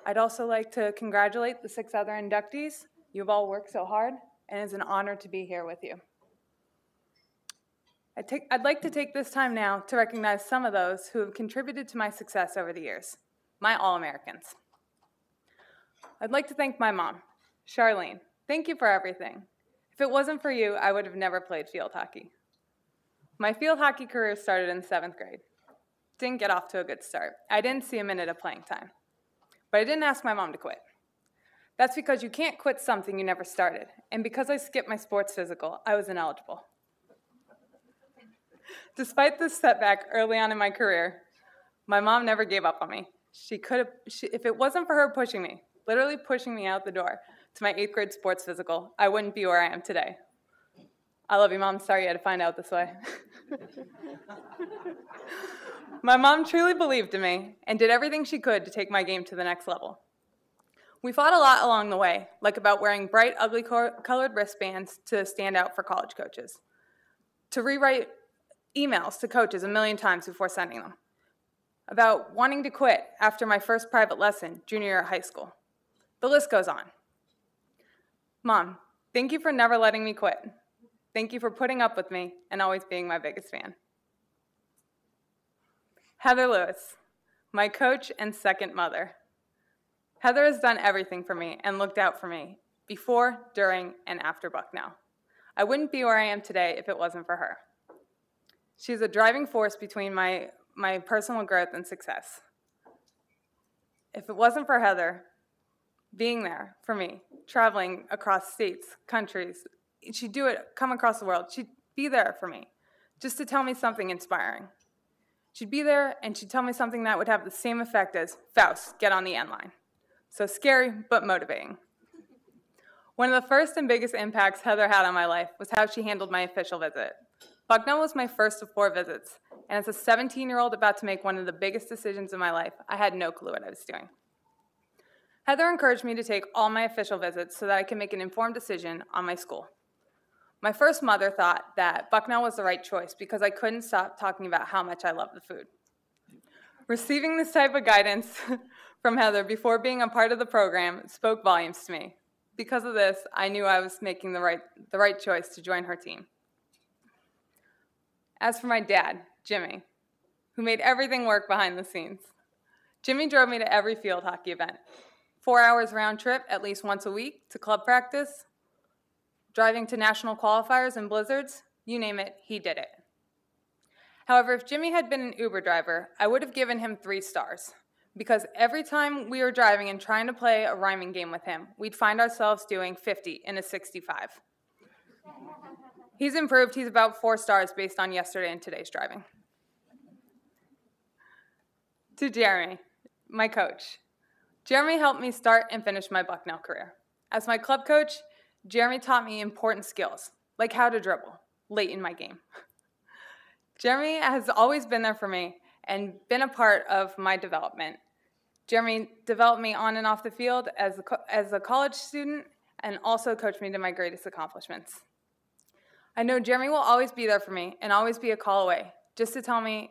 I'd also like to congratulate the 6 other inductees. You've all worked so hard, and it's an honor to be here with you. I'd like to take this time now to recognize some of those who have contributed to my success over the years, my All-Americans. I'd like to thank my mom, Charlene. Thank you for everything. If it wasn't for you, I would have never played field hockey. My field hockey career started in 7th grade. Didn't get off to a good start. I didn't see a minute of playing time. But I didn't ask my mom to quit. That's because you can't quit something you never started. And because I skipped my sports physical, I was ineligible. Despite this setback early on in my career, my mom never gave up on me. If it wasn't for her pushing me, literally pushing me out the door to my 8th grade sports physical, I wouldn't be where I am today. I love you, Mom. Sorry you had to find out this way. My mom truly believed in me and did everything she could to take my game to the next level. We fought a lot along the way, like about wearing bright, ugly colored wristbands to stand out for college coaches, to rewrite emails to coaches a million times before sending them, about wanting to quit after my first private lesson junior year of high school. The list goes on. Mom, thank you for never letting me quit. Thank you for putting up with me and always being my biggest fan. Heather Lewis, my coach and second mother. Heather has done everything for me and looked out for me before, during, and after Bucknell. I wouldn't be where I am today if it wasn't for her. She's a driving force between my personal growth and success. If it wasn't for Heather being there for me, traveling across states, countries, she'd do it, come across the world, she'd be there for me, just to tell me something inspiring. She'd be there, and she'd tell me something that would have the same effect as, Faust, get on the end line. So scary, but motivating. One of the first and biggest impacts Heather had on my life was how she handled my official visit. Bucknell was my first of 4 visits, and as a 17-year-old about to make one of the biggest decisions of my life, I had no clue what I was doing. Heather encouraged me to take all my official visits so that I could make an informed decision on my school. My first mother thought that Bucknell was the right choice because I couldn't stop talking about how much I loved the food. Receiving this type of guidance from Heather before being a part of the program spoke volumes to me. Because of this, I knew I was making the right choice to join her team. As for my dad, Jimmy, who made everything work behind the scenes, Jimmy drove me to every field hockey event. 4 hours round trip at least once a week to club practice, driving to national qualifiers and blizzards, you name it, he did it. However, if Jimmy had been an Uber driver, I would have given him 3 stars, because every time we were driving and trying to play a rhyming game with him, we'd find ourselves doing 50 in a 65. He's improved. He's about 4 stars based on yesterday and today's driving. To Jeremy, my coach. Jeremy helped me start and finish my Bucknell career. As my club coach, Jeremy taught me important skills, like how to dribble, late in my game. Jeremy has always been there for me and been a part of my development. Jeremy developed me on and off the field as a college student and also coached me to my greatest accomplishments. I know Jeremy will always be there for me and always be a call away, just to tell me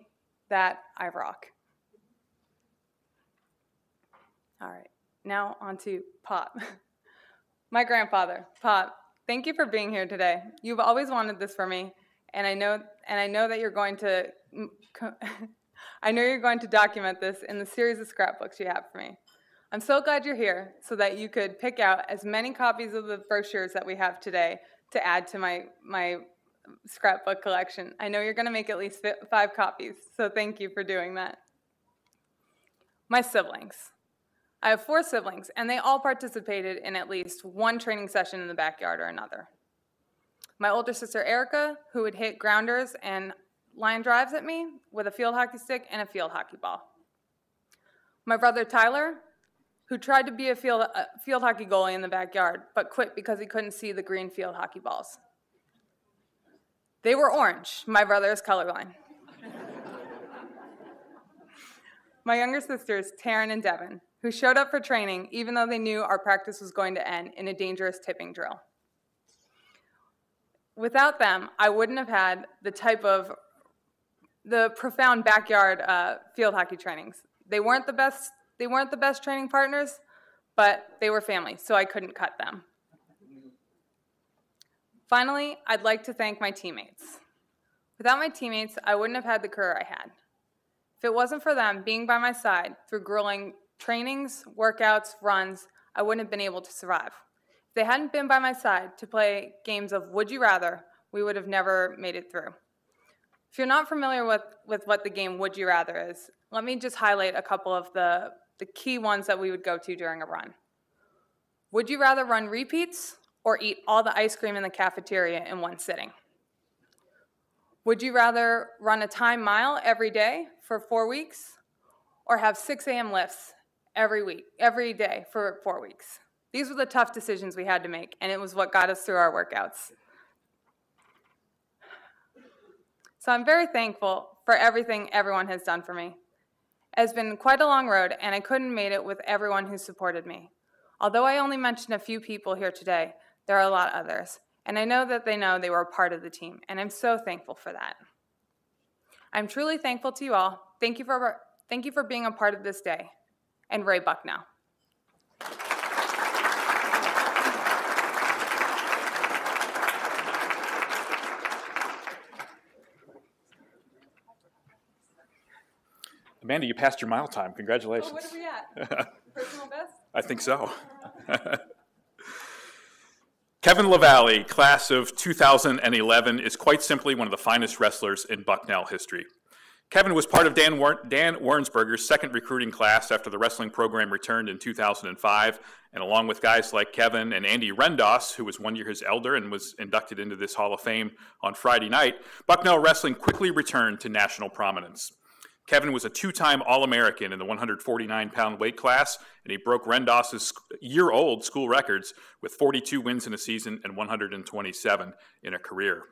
that I rock. All right, now on to Pop. My grandfather, Pop, thank you for being here today. You've always wanted this for me, and I know that you're going to document this in the series of scrapbooks you have for me. I'm so glad you're here so that you could pick out as many copies of the brochures that we have today to add to my scrapbook collection. I know you're going to make at least 5 copies, so thank you for doing that. My siblings. I have 4 siblings, and they all participated in at least one training session in the backyard or another. My older sister, Erica, who would hit grounders and line drives at me with a field hockey stick and a field hockey ball. My brother, Tyler, who tried to be a field hockey goalie in the backyard, but quit because he couldn't see the green field hockey balls. They were orange. My brother is colorblind. My younger sisters, Taryn and Devin, who showed up for training even though they knew our practice was going to end in a dangerous tipping drill. Without them, I wouldn't have had the profound backyard field hockey trainings. They weren't the best training partners, but they were family, so I couldn't cut them. Finally, I'd like to thank my teammates. Without my teammates, I wouldn't have had the career I had. If it wasn't for them being by my side through grueling trainings, workouts, runs, I wouldn't have been able to survive. If they hadn't been by my side to play games of Would You Rather, we would have never made it through. If you're not familiar with what the game Would You Rather is, let me just highlight a couple of the key ones that we would go to during a run. Would you rather run repeats or eat all the ice cream in the cafeteria in one sitting? Would you rather run a time mile every day for 4 weeks or have 6 a.m. lifts every day for 4 weeks? These were the tough decisions we had to make, and it was what got us through our workouts. So I'm very thankful for everything everyone has done for me. It has been quite a long road, and I couldn't have made it with everyone who supported me. Although I only mentioned a few people here today, there are a lot others, and I know that they know they were a part of the team, and I'm so thankful for that. I'm truly thankful to you all. Thank you for being a part of this day, and Ray Bucknell. Amanda, you passed your mile time. Congratulations. Oh, what are we at? Personal best? I think so. Kevin Lavalley, class of 2011, is quite simply one of the finest wrestlers in Bucknell history. Kevin was part of Dan Wernsberger's second recruiting class after the wrestling program returned in 2005, and along with guys like Kevin and Andy Rendos, who was 1 year his elder and was inducted into this Hall of Fame on Friday night, Bucknell wrestling quickly returned to national prominence. Kevin was a two-time All-American in the 149-pound weight class, and he broke Rendos's year-old school records with 42 wins in a season and 127 in a career.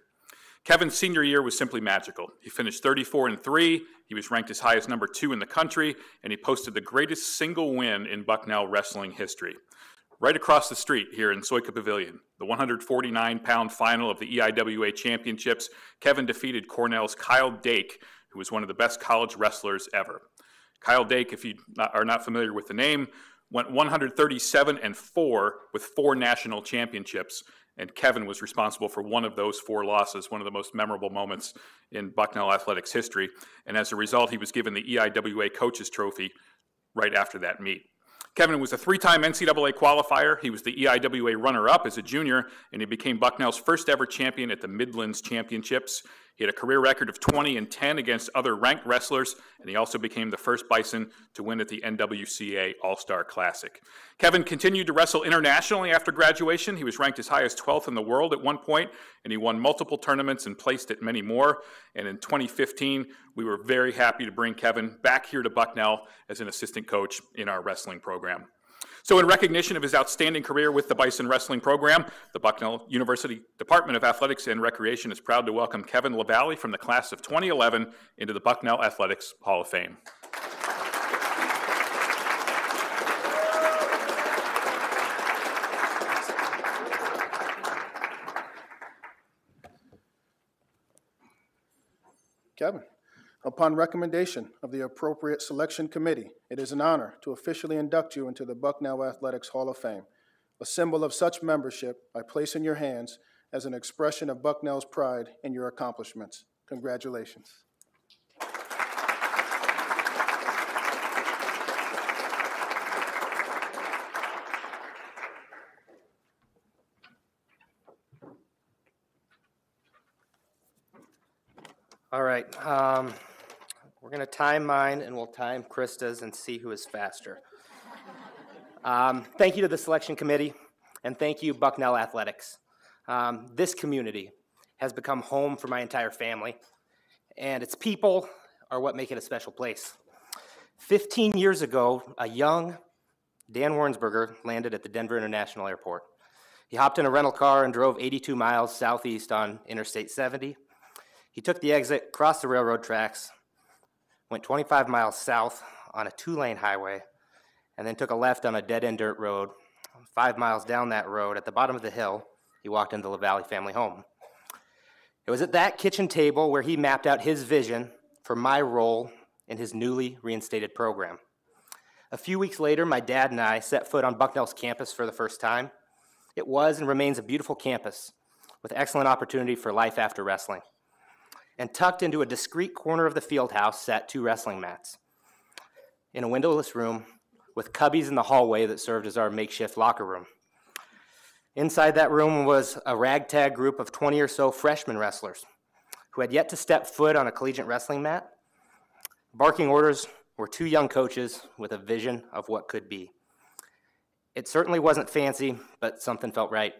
Kevin's senior year was simply magical. He finished 34-3, he was ranked as high as number 2 in the country, and he posted the greatest single win in Bucknell wrestling history. Right across the street here in Soika Pavilion, the 149-pound final of the EIWA Championships, Kevin defeated Cornell's Kyle Dake, who was one of the best college wrestlers ever. Kyle Dake, if you are not familiar with the name, went 137-4 with 4 national championships, and Kevin was responsible for one of those 4 losses, one of the most memorable moments in Bucknell athletics history, and as a result, he was given the EIWA Coaches Trophy right after that meet. Kevin was a 3-time NCAA qualifier. He was the EIWA runner-up as a junior, and he became Bucknell's first ever champion at the Midlands Championships. He had a career record of 20-10 against other ranked wrestlers, and he also became the first Bison to win at the NWCA All-Star Classic. Kevin continued to wrestle internationally after graduation. He was ranked as high as 12th in the world at one point, and he won multiple tournaments and placed at many more. And in 2015, we were very happy to bring Kevin back here to Bucknell as an assistant coach in our wrestling program. So in recognition of his outstanding career with the Bison Wrestling Program, the Bucknell University Department of Athletics and Recreation is proud to welcome Kevin Lavalley from the class of 2011 into the Bucknell Athletics Hall of Fame. Kevin, upon recommendation of the appropriate selection committee, it is an honor to officially induct you into the Bucknell Athletics Hall of Fame. A symbol of such membership I place in your hands as an expression of Bucknell's pride in your accomplishments. Congratulations. All right, we're going to time mine, and we'll time Krista's and see who is faster. Thank you to the selection committee, and thank you, Bucknell Athletics. This community has become home for my entire family, and its people are what make it a special place. 15 years ago, a young Dan Warrensberger landed at the Denver International Airport. He hopped in a rental car and drove 82 miles southeast on Interstate 70. He took the exit, crossed the railroad tracks, went 25 miles south on a 2-lane highway, and then took a left on a dead-end dirt road. 5 miles down that road, at the bottom of the hill, he walked into the Lavalley family home. It was at that kitchen table where he mapped out his vision for my role in his newly reinstated program. A few weeks later, my dad and I set foot on Bucknell's campus for the first time. It was and remains a beautiful campus with excellent opportunity for life after wrestling. And tucked into a discreet corner of the field house sat 2 wrestling mats in a windowless room with cubbies in the hallway that served as our makeshift locker room. Inside that room was a ragtag group of 20 or so freshman wrestlers who had yet to step foot on a collegiate wrestling mat. Barking orders were 2 young coaches with a vision of what could be. It certainly wasn't fancy, but something felt right.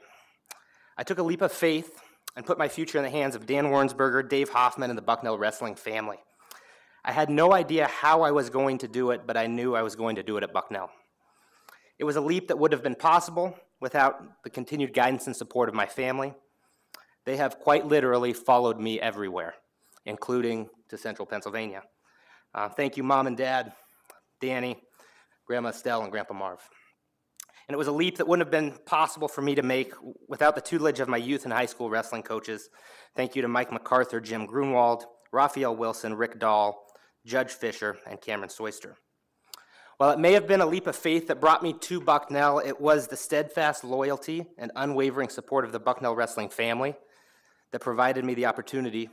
I took a leap of faith and put my future in the hands of Dan Warrensberger, Dave Hoffman, and the Bucknell wrestling family. I had no idea how I was going to do it, but I knew I was going to do it at Bucknell. It was a leap that would have been possible without the continued guidance and support of my family. They have quite literally followed me everywhere, including to central Pennsylvania. Thank you, Mom and Dad, Danny, Grandma Estelle, and Grandpa Marv. And it was a leap that wouldn't have been possible for me to make without the tutelage of my youth and high school wrestling coaches. Thank you to Mike MacArthur, Jim Grunwald, Raphael Wilson, Rick Dahl, Judge Fisher, and Cameron Soyster. While it may have been a leap of faith that brought me to Bucknell, it was the steadfast loyalty and unwavering support of the Bucknell wrestling family that provided me the opportunity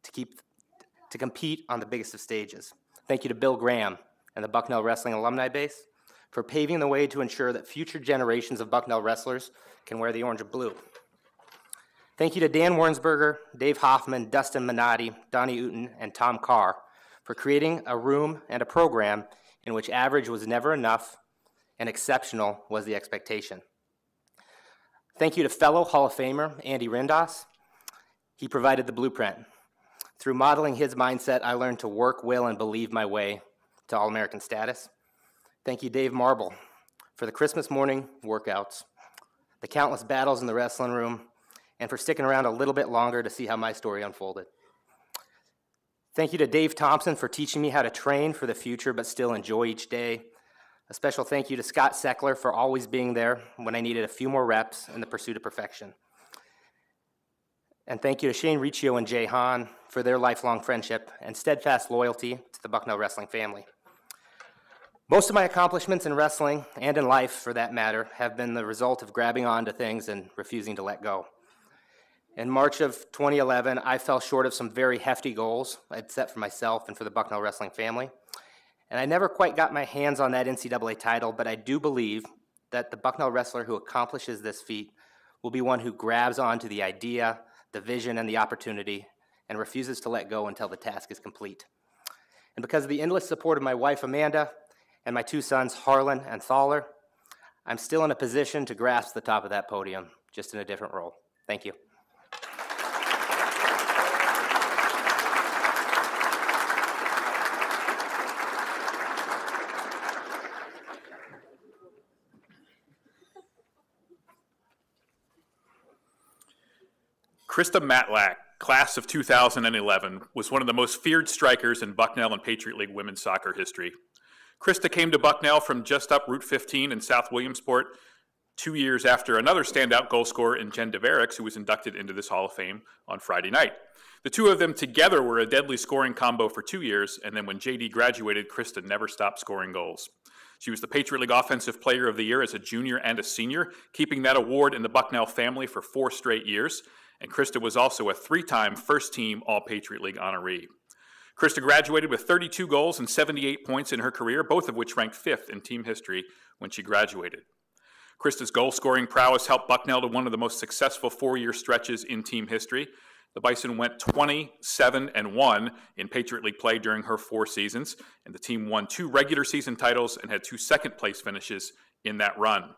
to compete on the biggest of stages. Thank you to Bill Graham and the Bucknell Wrestling Alumni Base for paving the way to ensure that future generations of Bucknell wrestlers can wear the orange and blue. Thank you to Dan Warrensberger, Dave Hoffman, Dustin Minotti, Donnie Uten, and Tom Carr for creating a room and a program in which average was never enough and exceptional was the expectation. Thank you to fellow Hall of Famer Andy Rindos. He provided the blueprint. Through modeling his mindset, I learned to work, will, and believe my way to All-American status. Thank you, Dave Marble, for the Christmas morning workouts, the countless battles in the wrestling room, and for sticking around a little bit longer to see how my story unfolded. Thank you to Dave Thompson for teaching me how to train for the future but still enjoy each day. A special thank you to Scott Seckler for always being there when I needed a few more reps in the pursuit of perfection. And thank you to Shane Riccio and Jay Hahn for their lifelong friendship and steadfast loyalty to the Bucknell wrestling family. Most of my accomplishments in wrestling, and in life for that matter, have been the result of grabbing on to things and refusing to let go. In March of 2011, I fell short of some very hefty goals I'd set for myself and for the Bucknell wrestling family. And I never quite got my hands on that NCAA title, but I do believe that the Bucknell wrestler who accomplishes this feat will be one who grabs onto the idea, the vision, and the opportunity, and refuses to let go until the task is complete. And because of the endless support of my wife, Amanda, and my two sons, Harlan and Thaler, I'm still in a position to grasp the top of that podium, just in a different role. Thank you. Krista Matlack, class of 2011, was one of the most feared strikers in Bucknell and Patriot League women's soccer history. Krista came to Bucknell from just up Route 15 in South Williamsport 2 years after another standout goal scorer in Jen DeVerix, who was inducted into this Hall of Fame on Friday night. The two of them together were a deadly scoring combo for 2 years, and then when JD graduated, Krista never stopped scoring goals. She was the Patriot League Offensive Player of the Year as a junior and a senior, keeping that award in the Bucknell family for 4 straight years. And Krista was also a 3-time first-team All-Patriot League honoree. Krista graduated with 32 goals and 78 points in her career, both of which ranked 5th in team history when she graduated. Krista's goal-scoring prowess helped Bucknell to one of the most successful 4-year stretches in team history. The Bison went 20-7-1 in Patriot League play during her 4 seasons, and the team won 2 regular season titles and had 2 second-place finishes in that run.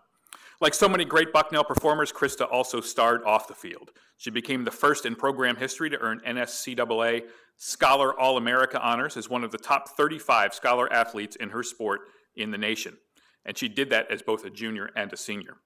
Like so many great Bucknell performers, Krista also starred off the field. She became the first in program history to earn NSCAA Scholar All-America honors as one of the top 35 scholar athletes in her sport in the nation. And she did that as both a junior and a senior.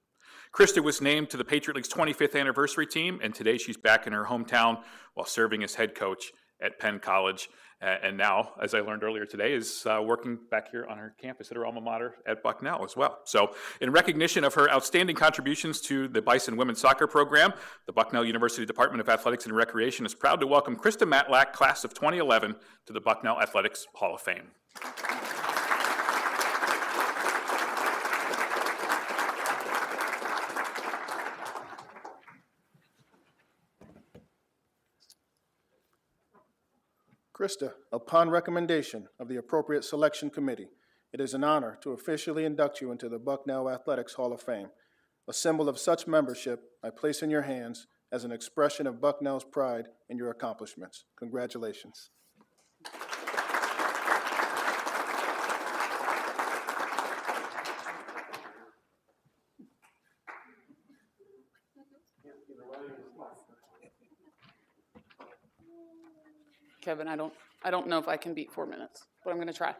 Krista was named to the Patriot League's 25th anniversary team, and today she's back in her hometown while serving as head coach at Penn College. And now, as I learned earlier today, is working back here on her campus at her alma mater at Bucknell as well. So in recognition of her outstanding contributions to the Bison women's soccer program, the Bucknell University Department of Athletics and Recreation is proud to welcome Krista Matlack, class of 2011, to the Bucknell Athletics Hall of Fame. Krista, upon recommendation of the appropriate selection committee, it is an honor to officially induct you into the Bucknell Athletics Hall of Fame. A symbol of such membership I place in your hands as an expression of Bucknell's pride in your accomplishments. Congratulations. Kevin, I don't know if I can beat 4 minutes, but I'm going to try.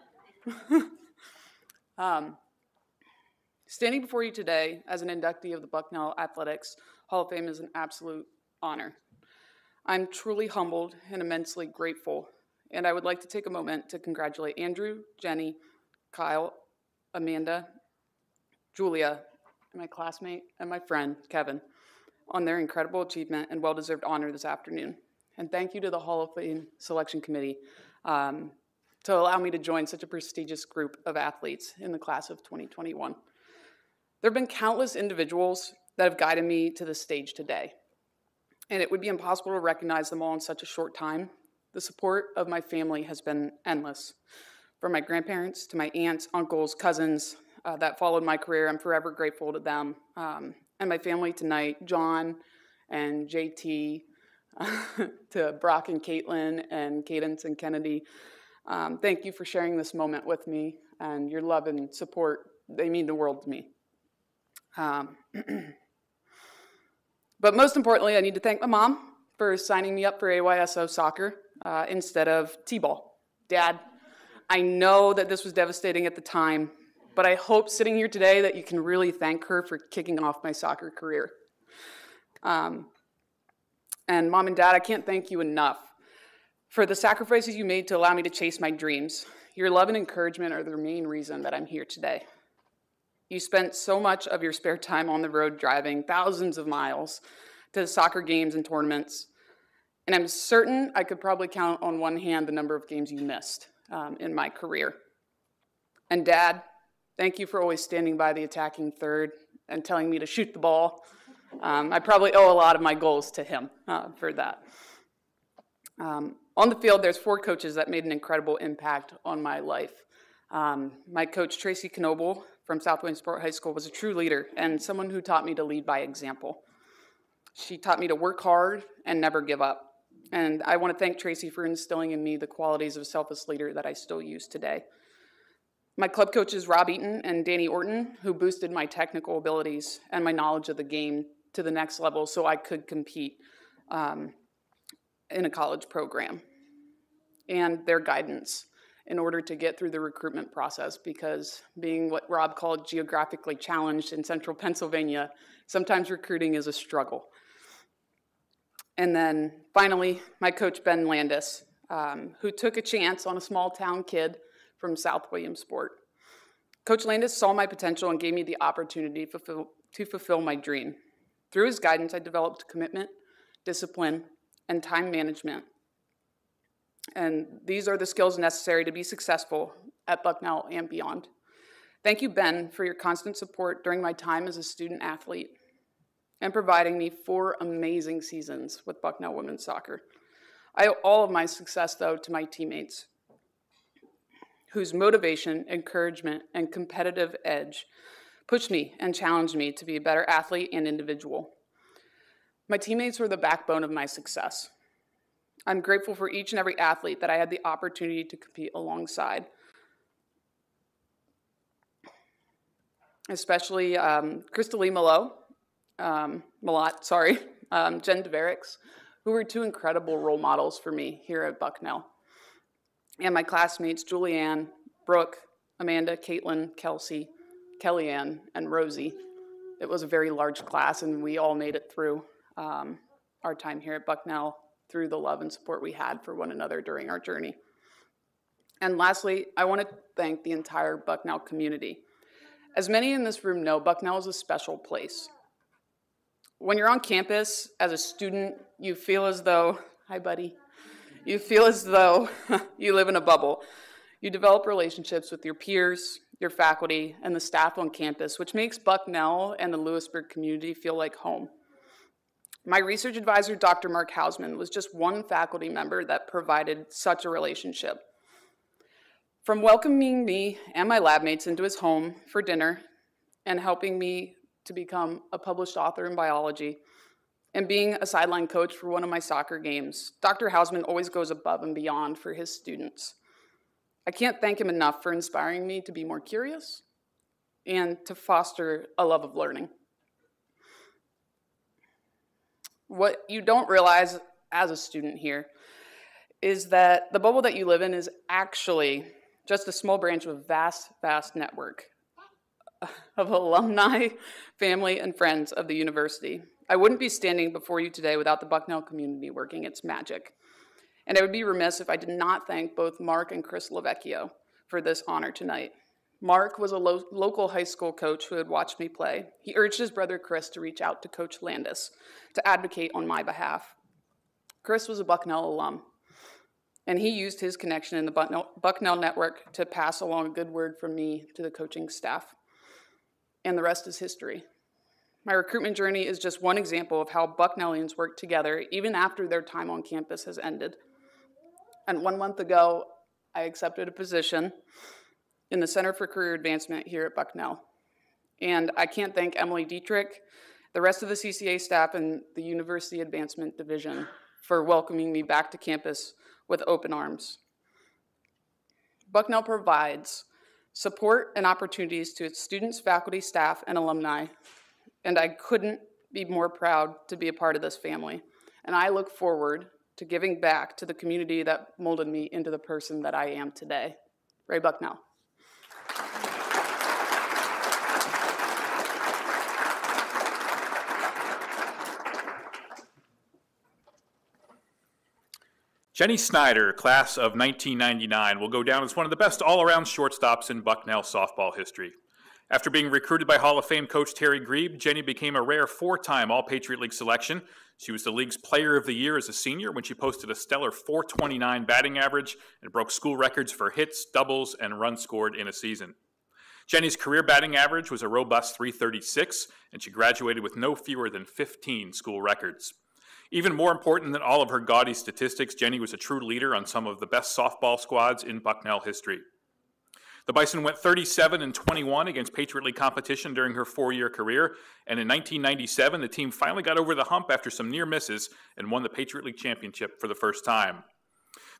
Standing before you today as an inductee of the Bucknell Athletics Hall of Fame is an absolute honor. I'm truly humbled and immensely grateful, and I would like to take a moment to congratulate Andrew, Jenny, Kyle, Amanda, Julia, and my classmate and my friend, Kevin, on their incredible achievement and well-deserved honor this afternoon. And thank you to the Hall of Fame Selection Committee to allow me to join such a prestigious group of athletes in the class of 2021. There have been countless individuals that have guided me to this stage today, and it would be impossible to recognize them all in such a short time. The support of my family has been endless. From my grandparents to my aunts, uncles, cousins that followed my career, I'm forever grateful to them. And my family tonight, John and JT, to Brock and Caitlin and Cadence and Kennedy. Thank you for sharing this moment with me, and your love and support, they mean the world to me. But most importantly, I need to thank my mom for signing me up for AYSO soccer. instead of t-ball. Dad, I know that this was devastating at the time, but I hope sitting here today that you can really thank her for kicking off my soccer career. And Mom and Dad, I can't thank you enough for the sacrifices you made to allow me to chase my dreams. Your love and encouragement are the main reason that I'm here today. You spent so much of your spare time on the road driving thousands of miles to soccer games and tournaments, and I'm certain I could probably count on one hand the number of games you missed in my career. And Dad, thank you for always standing by the attacking third and telling me to shoot the ball. I probably owe a lot of my goals to him for that. On the field, there's 4 coaches that made an incredible impact on my life. My coach, Tracy Knoble, from South Williamsport High School, was a true leader and someone who taught me to lead by example. She taught me to work hard and never give up. And I want to thank Tracy for instilling in me the qualities of a selfless leader that I still use today. My club coaches, Rob Eaton and Danny Orton, who boosted my technical abilities and my knowledge of the game to the next level so I could compete in a college program. And their guidance in order to get through the recruitment process, because being what Rob called geographically challenged in central Pennsylvania, sometimes recruiting is a struggle. And then finally, my coach, Ben Landis, who took a chance on a small town kid from South Williamsport. Coach Landis saw my potential and gave me the opportunity to fulfill my dream. Through his guidance, I developed commitment, discipline, and time management. And these are the skills necessary to be successful at Bucknell and beyond. Thank you, Ben, for your constant support during my time as a student athlete and providing me 4 amazing seasons with Bucknell women's soccer. I owe all of my success, though, to my teammates, whose motivation, encouragement, and competitive edge pushed me and challenged me to be a better athlete and individual. My teammates were the backbone of my success. I'm grateful for each and every athlete that I had the opportunity to compete alongside, especially Krista Matlack, Jen DeVerix, who were 2 incredible role models for me here at Bucknell. And my classmates, Julianne, Brooke, Amanda, Caitlin, Kelsey, Kellyanne, and Rosie. It was a very large class, and we all made it through our time here at Bucknell through the love and support we had for one another during our journey. And lastly, I want to thank the entire Bucknell community. As many in this room know, Bucknell is a special place. When you're on campus as a student, you feel as though, hi buddy, you feel as though you live in a bubble. You develop relationships with your peers, your faculty, and the staff on campus, which makes Bucknell and the Lewisburg community feel like home. My research advisor, Dr. Mark Hausman, was just one faculty member that provided such a relationship. From welcoming me and my lab mates into his home for dinner and helping me to become a published author in biology and being a sideline coach for one of my soccer games, Dr. Hausman always goes above and beyond for his students. I can't thank him enough for inspiring me to be more curious and to foster a love of learning. What you don't realize as a student here is that the bubble that you live in is actually just a small branch of a vast, vast network of alumni, family, and friends of the university. I wouldn't be standing before you today without the Bucknell community working its magic. And I would be remiss if I did not thank both Mark and Chris Lavecchio for this honor tonight. Mark was a local high school coach who had watched me play. He urged his brother Chris to reach out to Coach Landis to advocate on my behalf. Chris was a Bucknell alum, and he used his connection in the Bucknell network to pass along a good word from me to the coaching staff. And the rest is history. My recruitment journey is just one example of how Bucknellians work together even after their time on campus has ended. And 1 month ago, I accepted a position in the Center for Career Advancement here at Bucknell. And I can't thank Emily Dietrich, the rest of the CCA staff, and the University Advancement Division for welcoming me back to campus with open arms. Bucknell provides support and opportunities to its students, faculty, staff, and alumni, and I couldn't be more proud to be a part of this family. And I look forward to giving back to the community that molded me into the person that I am today. Ray Bucknell. Jenny Snyder, class of 1999, will go down as one of the best all-around shortstops in Bucknell softball history. After being recruited by Hall of Fame coach Terry Grebe, Jenny became a rare four-time All-Patriot League selection. She was the league's player of the year as a senior when she posted a stellar .429 batting average and broke school records for hits, doubles, and runs scored in a season. Jenny's career batting average was a robust .336, and she graduated with no fewer than 15 school records. Even more important than all of her gaudy statistics, Jenny was a true leader on some of the best softball squads in Bucknell history. The Bison went 37-21 against Patriot League competition during her four-year career, and in 1997, the team finally got over the hump after some near misses and won the Patriot League championship for the first time.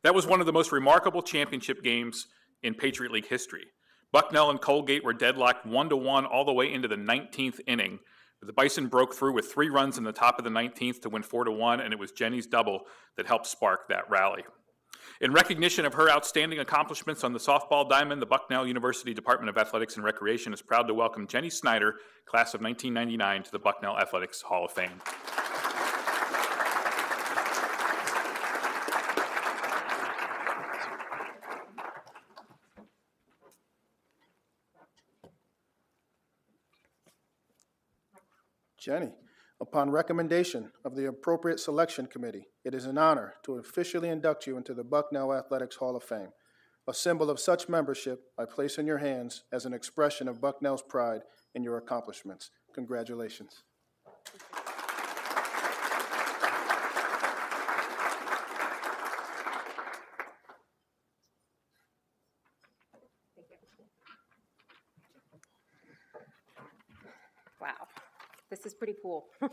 That was one of the most remarkable championship games in Patriot League history. Bucknell and Colgate were deadlocked 1-1 all the way into the 19th inning. The Bison broke through with 3 runs in the top of the 19th to win 4-1, and it was Jenny's double that helped spark that rally. In recognition of her outstanding accomplishments on the softball diamond, the Bucknell University Department of Athletics and Recreation is proud to welcome Jenny Snyder, class of 1999, to the Bucknell Athletics Hall of Fame. Jenny, upon recommendation of the appropriate selection committee, it is an honor to officially induct you into the Bucknell Athletics Hall of Fame. A symbol of such membership I place in your hands as an expression of Bucknell's pride in your accomplishments. Congratulations. Wow. This is pretty cool. Okay.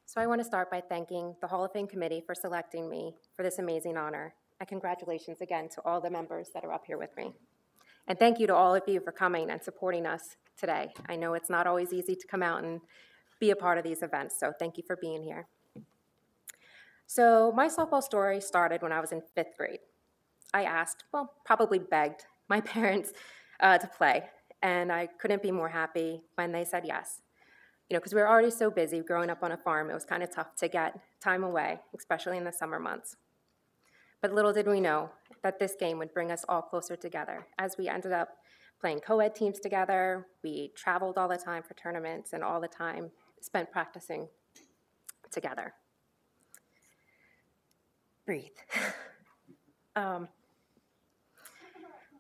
So I want to start by thanking the Hall of Fame committee for selecting me for this amazing honor. And congratulations again to all the members that are up here with me. And thank you to all of you for coming and supporting us today. I know it's not always easy to come out and be a part of these events, so thank you for being here. So my softball story started when I was in 5th grade. I asked, well, probably begged my parents to play, and I couldn't be more happy when they said yes. You know, because we were already so busy growing up on a farm, it was kind of tough to get time away, especially in the summer months. But little did we know that this game would bring us all closer together, as we ended up playing co-ed teams together. We traveled all the time for tournaments and all the time spent practicing together. Breathe.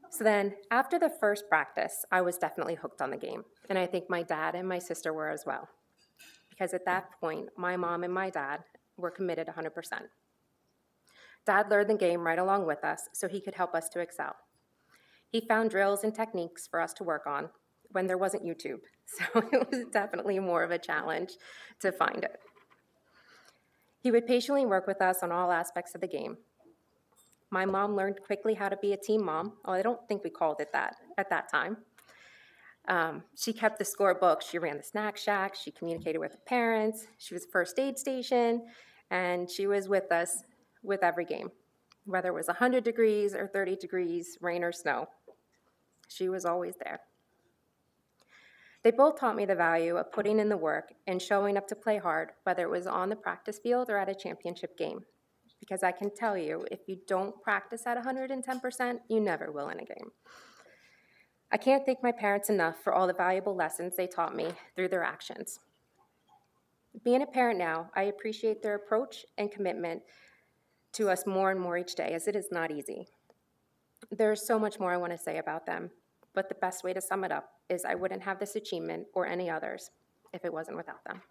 So then, after the first practice, I was definitely hooked on the game, and I think my dad and my sister were as well, because at that point, my mom and my dad were committed 100%. Dad learned the game right along with us so he could help us to excel. He found drills and techniques for us to work on when there wasn't YouTube, so it was definitely more of a challenge to find it. He would patiently work with us on all aspects of the game. My mom learned quickly how to be a team mom. Oh, I don't think we called it that at that time. She kept the scorebook. She ran the snack shack. She communicated with the parents. She was first aid station, and she was with us with every game, whether it was 100 degrees or 30 degrees, rain or snow. She was always there. They both taught me the value of putting in the work and showing up to play hard, whether it was on the practice field or at a championship game. Because I can tell you, if you don't practice at 110%, you never will in a game. I can't thank my parents enough for all the valuable lessons they taught me through their actions. Being a parent now, I appreciate their approach and commitment to us more and more each day, as it is not easy. There's so much more I want to say about them, but the best way to sum it up is I wouldn't have this achievement or any others if it wasn't without them.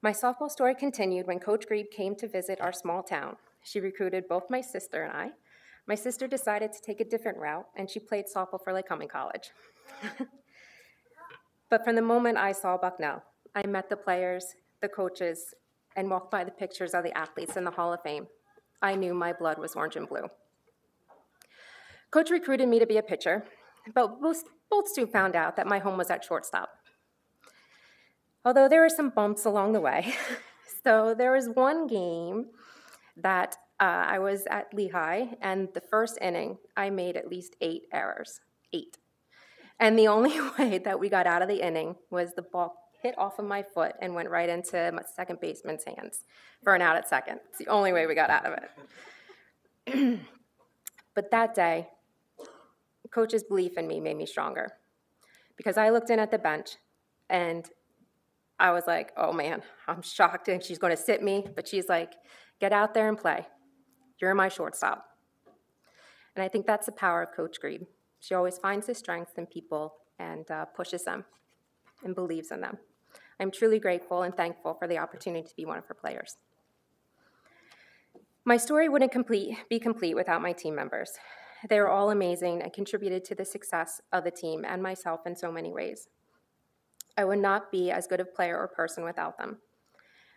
My softball story continued when Coach Grebe came to visit our small town. She recruited both my sister and I. My sister decided to take a different route, and she played softball for Lake Cumming College. But from the moment I saw Bucknell, I met the players, the coaches, and walked by the pictures of the athletes in the Hall of Fame. I knew my blood was orange and blue. Coach recruited me to be a pitcher, but both soon found out that my home was at shortstop. Although there were some bumps along the way. So there was one game that I was at Lehigh, and the first inning, I made at least 8 errors. 8. And the only way that we got out of the inning was the ball hit off of my foot and went right into my second baseman's hands for an out at second. It's the only way we got out of it. But that day, Coach's belief in me made me stronger, because I looked in at the bench and I was like, oh man, I'm shocked and she's going to sit me, but she's like, get out there and play. You're my shortstop. And I think that's the power of Coach Grebe. She always finds the strengths in people and pushes them and believes in them. I'm truly grateful and thankful for the opportunity to be one of her players. My story wouldn't be complete without my team members. They were all amazing and contributed to the success of the team and myself in so many ways. I would not be as good a player or person without them.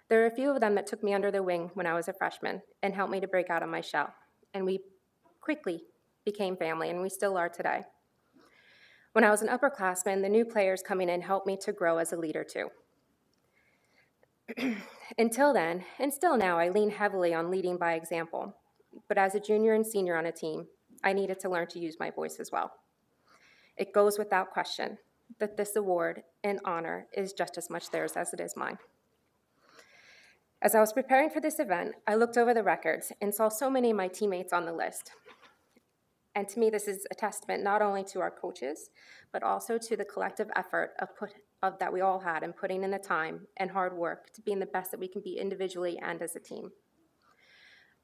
There are a few of them that took me under their wing when I was a freshman and helped me to break out of my shell. And we quickly became family, and we still are today. When I was an upperclassman, the new players coming in helped me to grow as a leader too. Until then, and still now, I lean heavily on leading by example. But as a junior and senior on a team, I needed to learn to use my voice as well. It goes without question that this award and honor is just as much theirs as it is mine. As I was preparing for this event, I looked over the records and saw so many of my teammates on the list. And to me, this is a testament not only to our coaches, but also to the collective effort that we all had in putting in the time and hard work to being the best that we can be individually and as a team.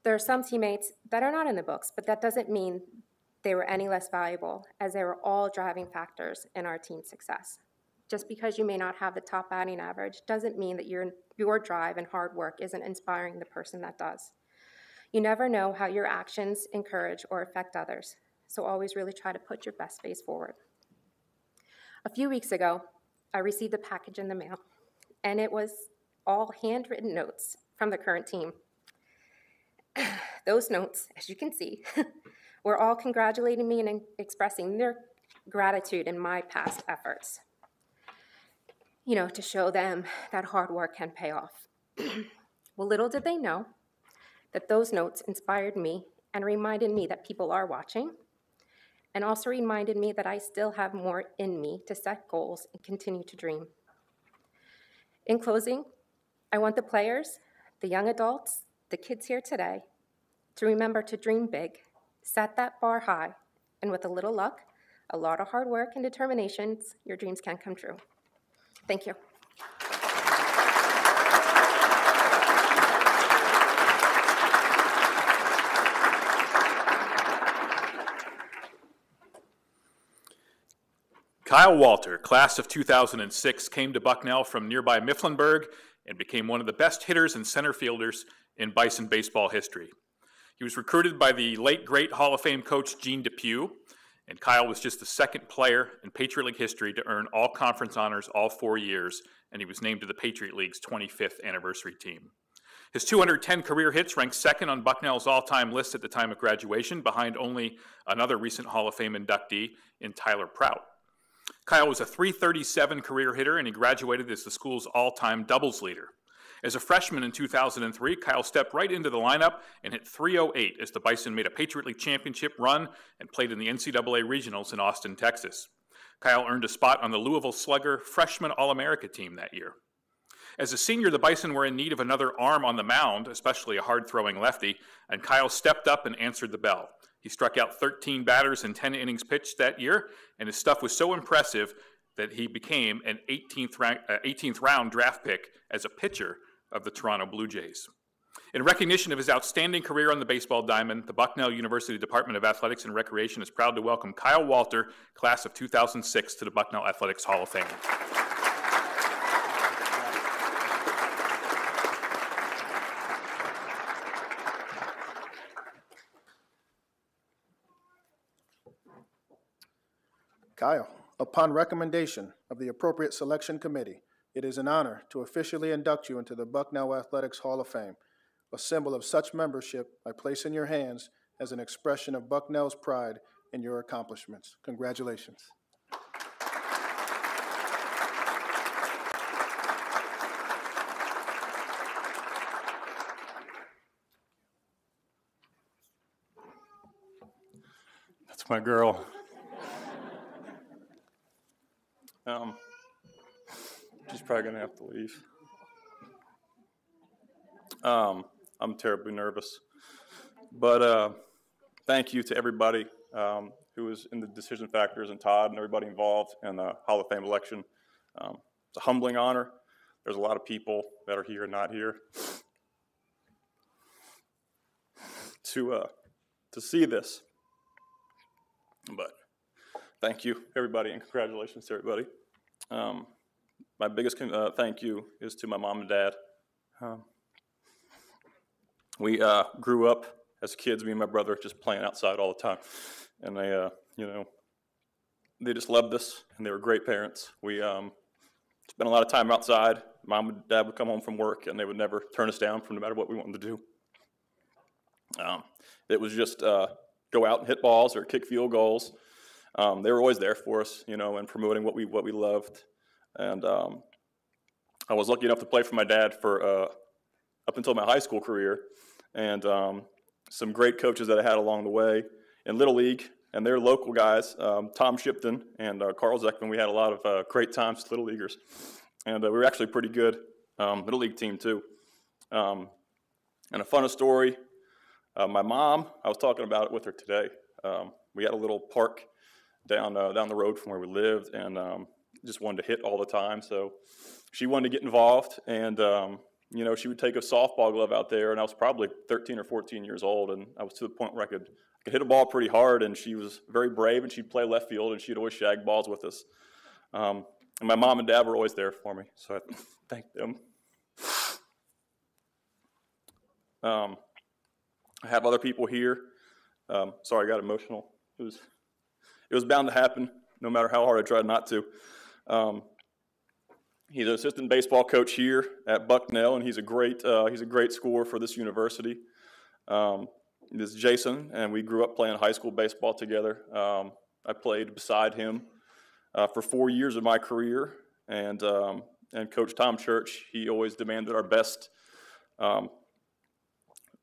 There are some teammates that are not in the books, but that doesn't mean they were any less valuable, as they were all driving factors in our team's success. Just because you may not have the top batting average doesn't mean that your drive and hard work isn't inspiring the person that does. You never know how your actions encourage or affect others, so always really try to put your best face forward. A few weeks ago, I received a package in the mail, and it was all handwritten notes from the current team. Those notes, as you can see, were all congratulating me and expressing their gratitude in my past efforts. You know, to show them that hard work can pay off. Well, little did they know that those notes inspired me and reminded me that people are watching, and also reminded me that I still have more in me to set goals and continue to dream. In closing, I want the players, the young adults, the kids here today, to remember to dream big, set that bar high, and with a little luck, a lot of hard work and determination, your dreams can come true. Thank you. Kyle Walter, class of 2006, came to Bucknell from nearby Mifflinburg and became one of the best hitters and center fielders in Bison baseball history. He was recruited by the late great Hall of Fame coach Gene Depew, and Kyle was just the second player in Patriot League history to earn all conference honors all 4 years, and he was named to the Patriot League's 25th anniversary team. His 210 career hits ranked second on Bucknell's all-time list at the time of graduation, behind only another recent Hall of Fame inductee in Tyler Prout. Kyle was a .337 career hitter, and he graduated as the school's all-time doubles leader. As a freshman in 2003, Kyle stepped right into the lineup and hit .308 as the Bison made a Patriot League championship run and played in the NCAA Regionals in Austin, Texas. Kyle earned a spot on the Louisville Slugger Freshman All-America team that year. As a senior, the Bison were in need of another arm on the mound, especially a hard-throwing lefty, and Kyle stepped up and answered the bell. He struck out 13 batters in 10 innings pitched that year, and his stuff was so impressive that he became an 18th round draft pick as a pitcher of the Toronto Blue Jays. In recognition of his outstanding career on the baseball diamond, the Bucknell University Department of Athletics and Recreation is proud to welcome Kyle Walter, class of 2006, to the Bucknell Athletics Hall of Fame. Kyle, upon recommendation of the appropriate selection committee, it is an honor to officially induct you into the Bucknell Athletics Hall of Fame. A symbol of such membership I place in your hands as an expression of Bucknell's pride in your accomplishments. Congratulations. It's my girl. She's probably gonna have to leave. I'm terribly nervous, but thank you to everybody who was in the decision factors, and Todd and everybody involved in the Hall of Fame election. It's a humbling honor. There's a lot of people that are here and not here to see this. But thank you, everybody, and congratulations to everybody. My biggest thank you is to my mom and dad. We grew up as kids, me and my brother, just playing outside all the time, and they, they just loved us, and they were great parents. We spent a lot of time outside. Mom and dad would come home from work, and they would never turn us down for no matter what we wanted to do. It was just go out and hit balls or kick field goals. They were always there for us, and promoting what we loved. And I was lucky enough to play for my dad for up until my high school career, and some great coaches that I had along the way in Little League, and they're local guys, Tom Shipton and Carl Zeckman. We had a lot of great times as Little Leaguers, and we were actually pretty good Little League team too. And a funny story, my mom, I was talking about it with her today. We had a little park down the road from where we lived, and just wanted to hit all the time, so she wanted to get involved, and she would take a softball glove out there, and I was probably 13 or 14 years old, and I was to the point where I could hit a ball pretty hard, and she was very brave, and she'd play left field, and she'd always shag balls with us. And my mom and dad were always there for me, so I thank them. I have other people here. Sorry, I got emotional. It was bound to happen, no matter how hard I tried not to. He's an assistant baseball coach here at Bucknell, and he's a great scorer for this university. This is Jason, and we grew up playing high school baseball together. I played beside him for 4 years of my career, and Coach Tom Church, he always demanded our best.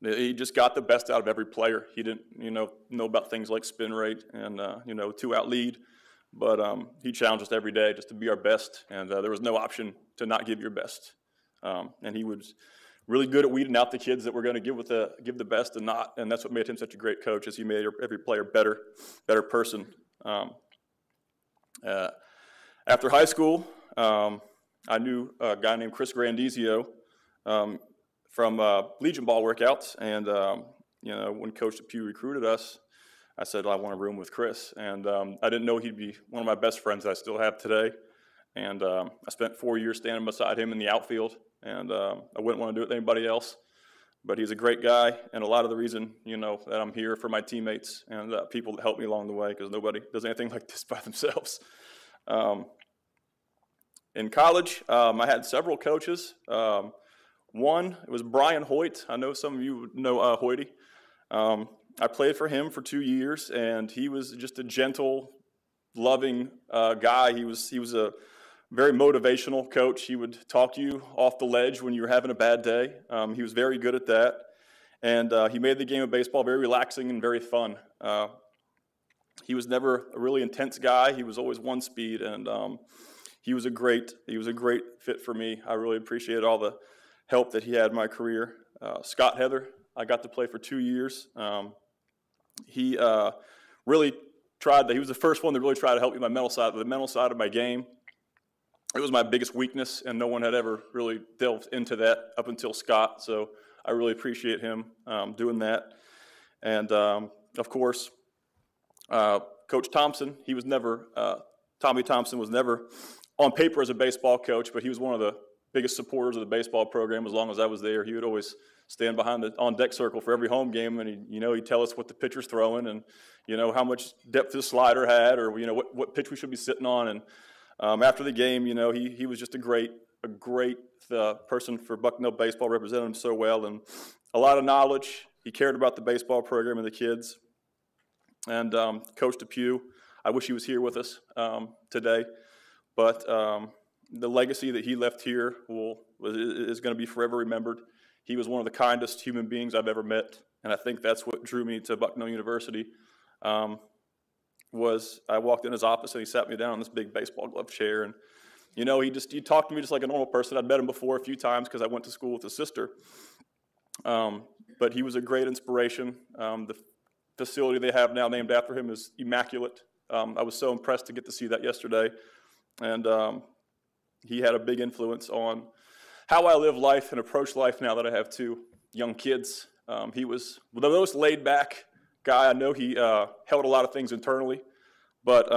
He just got the best out of every player. He didn't, know about things like spin rate and, 2-out lead. But he challenged us every day just to be our best, and there was no option to not give your best. And he was really good at weeding out the kids that were going to give the best and not, and that's what made him such a great coach, is he made every player better person. After high school, I knew a guy named Chris Grandizio from Legion ball workouts, and when Coach Depew recruited us, I said, I want to room with Chris, and I didn't know he'd be one of my best friends that I still have today, and I spent 4 years standing beside him in the outfield, and I wouldn't want to do it with anybody else, but he's a great guy, and a lot of the reason, that I'm here for my teammates and people that help me along the way, because nobody does anything like this by themselves. In college, I had several coaches. One, it was Brian Hoyt. I know some of you know Hoyty. I played for him for 2 years, and he was just a gentle, loving guy. He was a very motivational coach. He would talk to you off the ledge when you were having a bad day. He was very good at that, and he made the game of baseball very relaxing and very fun. He was never a really intense guy. He was always one speed, and he was a great fit for me. I really appreciated all the help that he had in my career. Scott Heather, I got to play for 2 years. He really he was the first one to really try to help me with the mental side of my game. It was my biggest weakness, and no one had ever really delved into that up until Scott, so I really appreciate him doing that. And, of course, Coach Thompson, Tommy Thompson was never on paper as a baseball coach, but he was one of the biggest supporters of the baseball program. As long as I was there, he would always stand behind the on-deck circle for every home game, and he'd tell us what the pitcher's throwing, and how much depth his slider had, or what pitch we should be sitting on. And after the game, he was just a great person for Bucknell baseball, represented him so well, and a lot of knowledge. He cared about the baseball program and the kids. And Coach Depew, I wish he was here with us today, but the legacy that he left here is going to be forever remembered. He was one of the kindest human beings I've ever met, and I think that's what drew me to Bucknell University. was I walked in his office and he sat me down in this big baseball glove chair, and you know, he talked to me just like a normal person. I'd met him before a few times because I went to school with his sister. But he was a great inspiration. The facility they have now named after him is immaculate. I was so impressed to get to see that yesterday. And he had a big influence on how I live life and approach life now that I have 2 young kids. He was the most laid-back guy. I know he held a lot of things internally. But,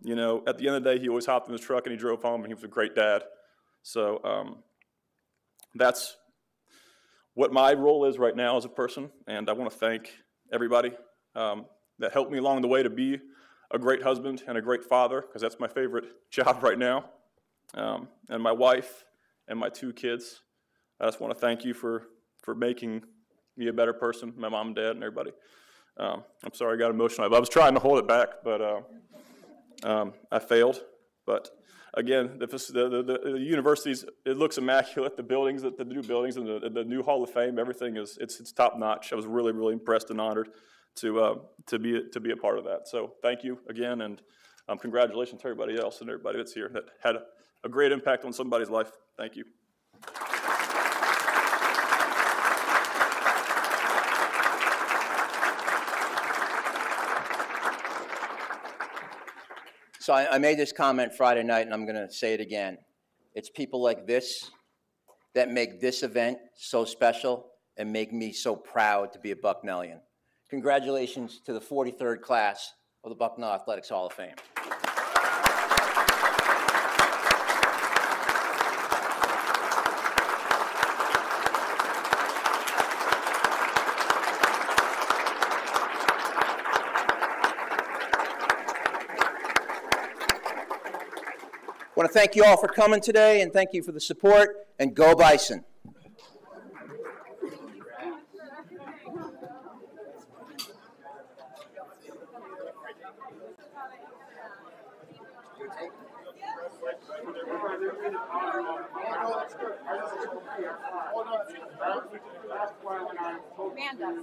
you know, at the end of the day, he always hopped in his truck and he drove home, and he was a great dad. So that's what my role is right now as a person. And I want to thank everybody that helped me along the way to be a great husband and a great father, because that's my favorite job right now. And my wife and my 2 kids. I just want to thank you for making me a better person, my mom and dad and everybody. I'm sorry I got emotional. I was trying to hold it back, but I failed. But again, the universities, it looks immaculate. The buildings, the new buildings, and the new Hall of Fame, everything it's top notch. I was really, really impressed and honored to be a part of that. So thank you again, and congratulations to everybody else and everybody that's here that had a great impact on somebody's life. Thank you. So I made this comment Friday night, and I'm going to say it again. It's people like this that make this event so special and make me so proud to be a Bucknellian. Congratulations to the 43rd class of the Bucknell Athletics Hall of Fame. I want to thank you all for coming today, and thank you for the support, and go Bison. Amanda.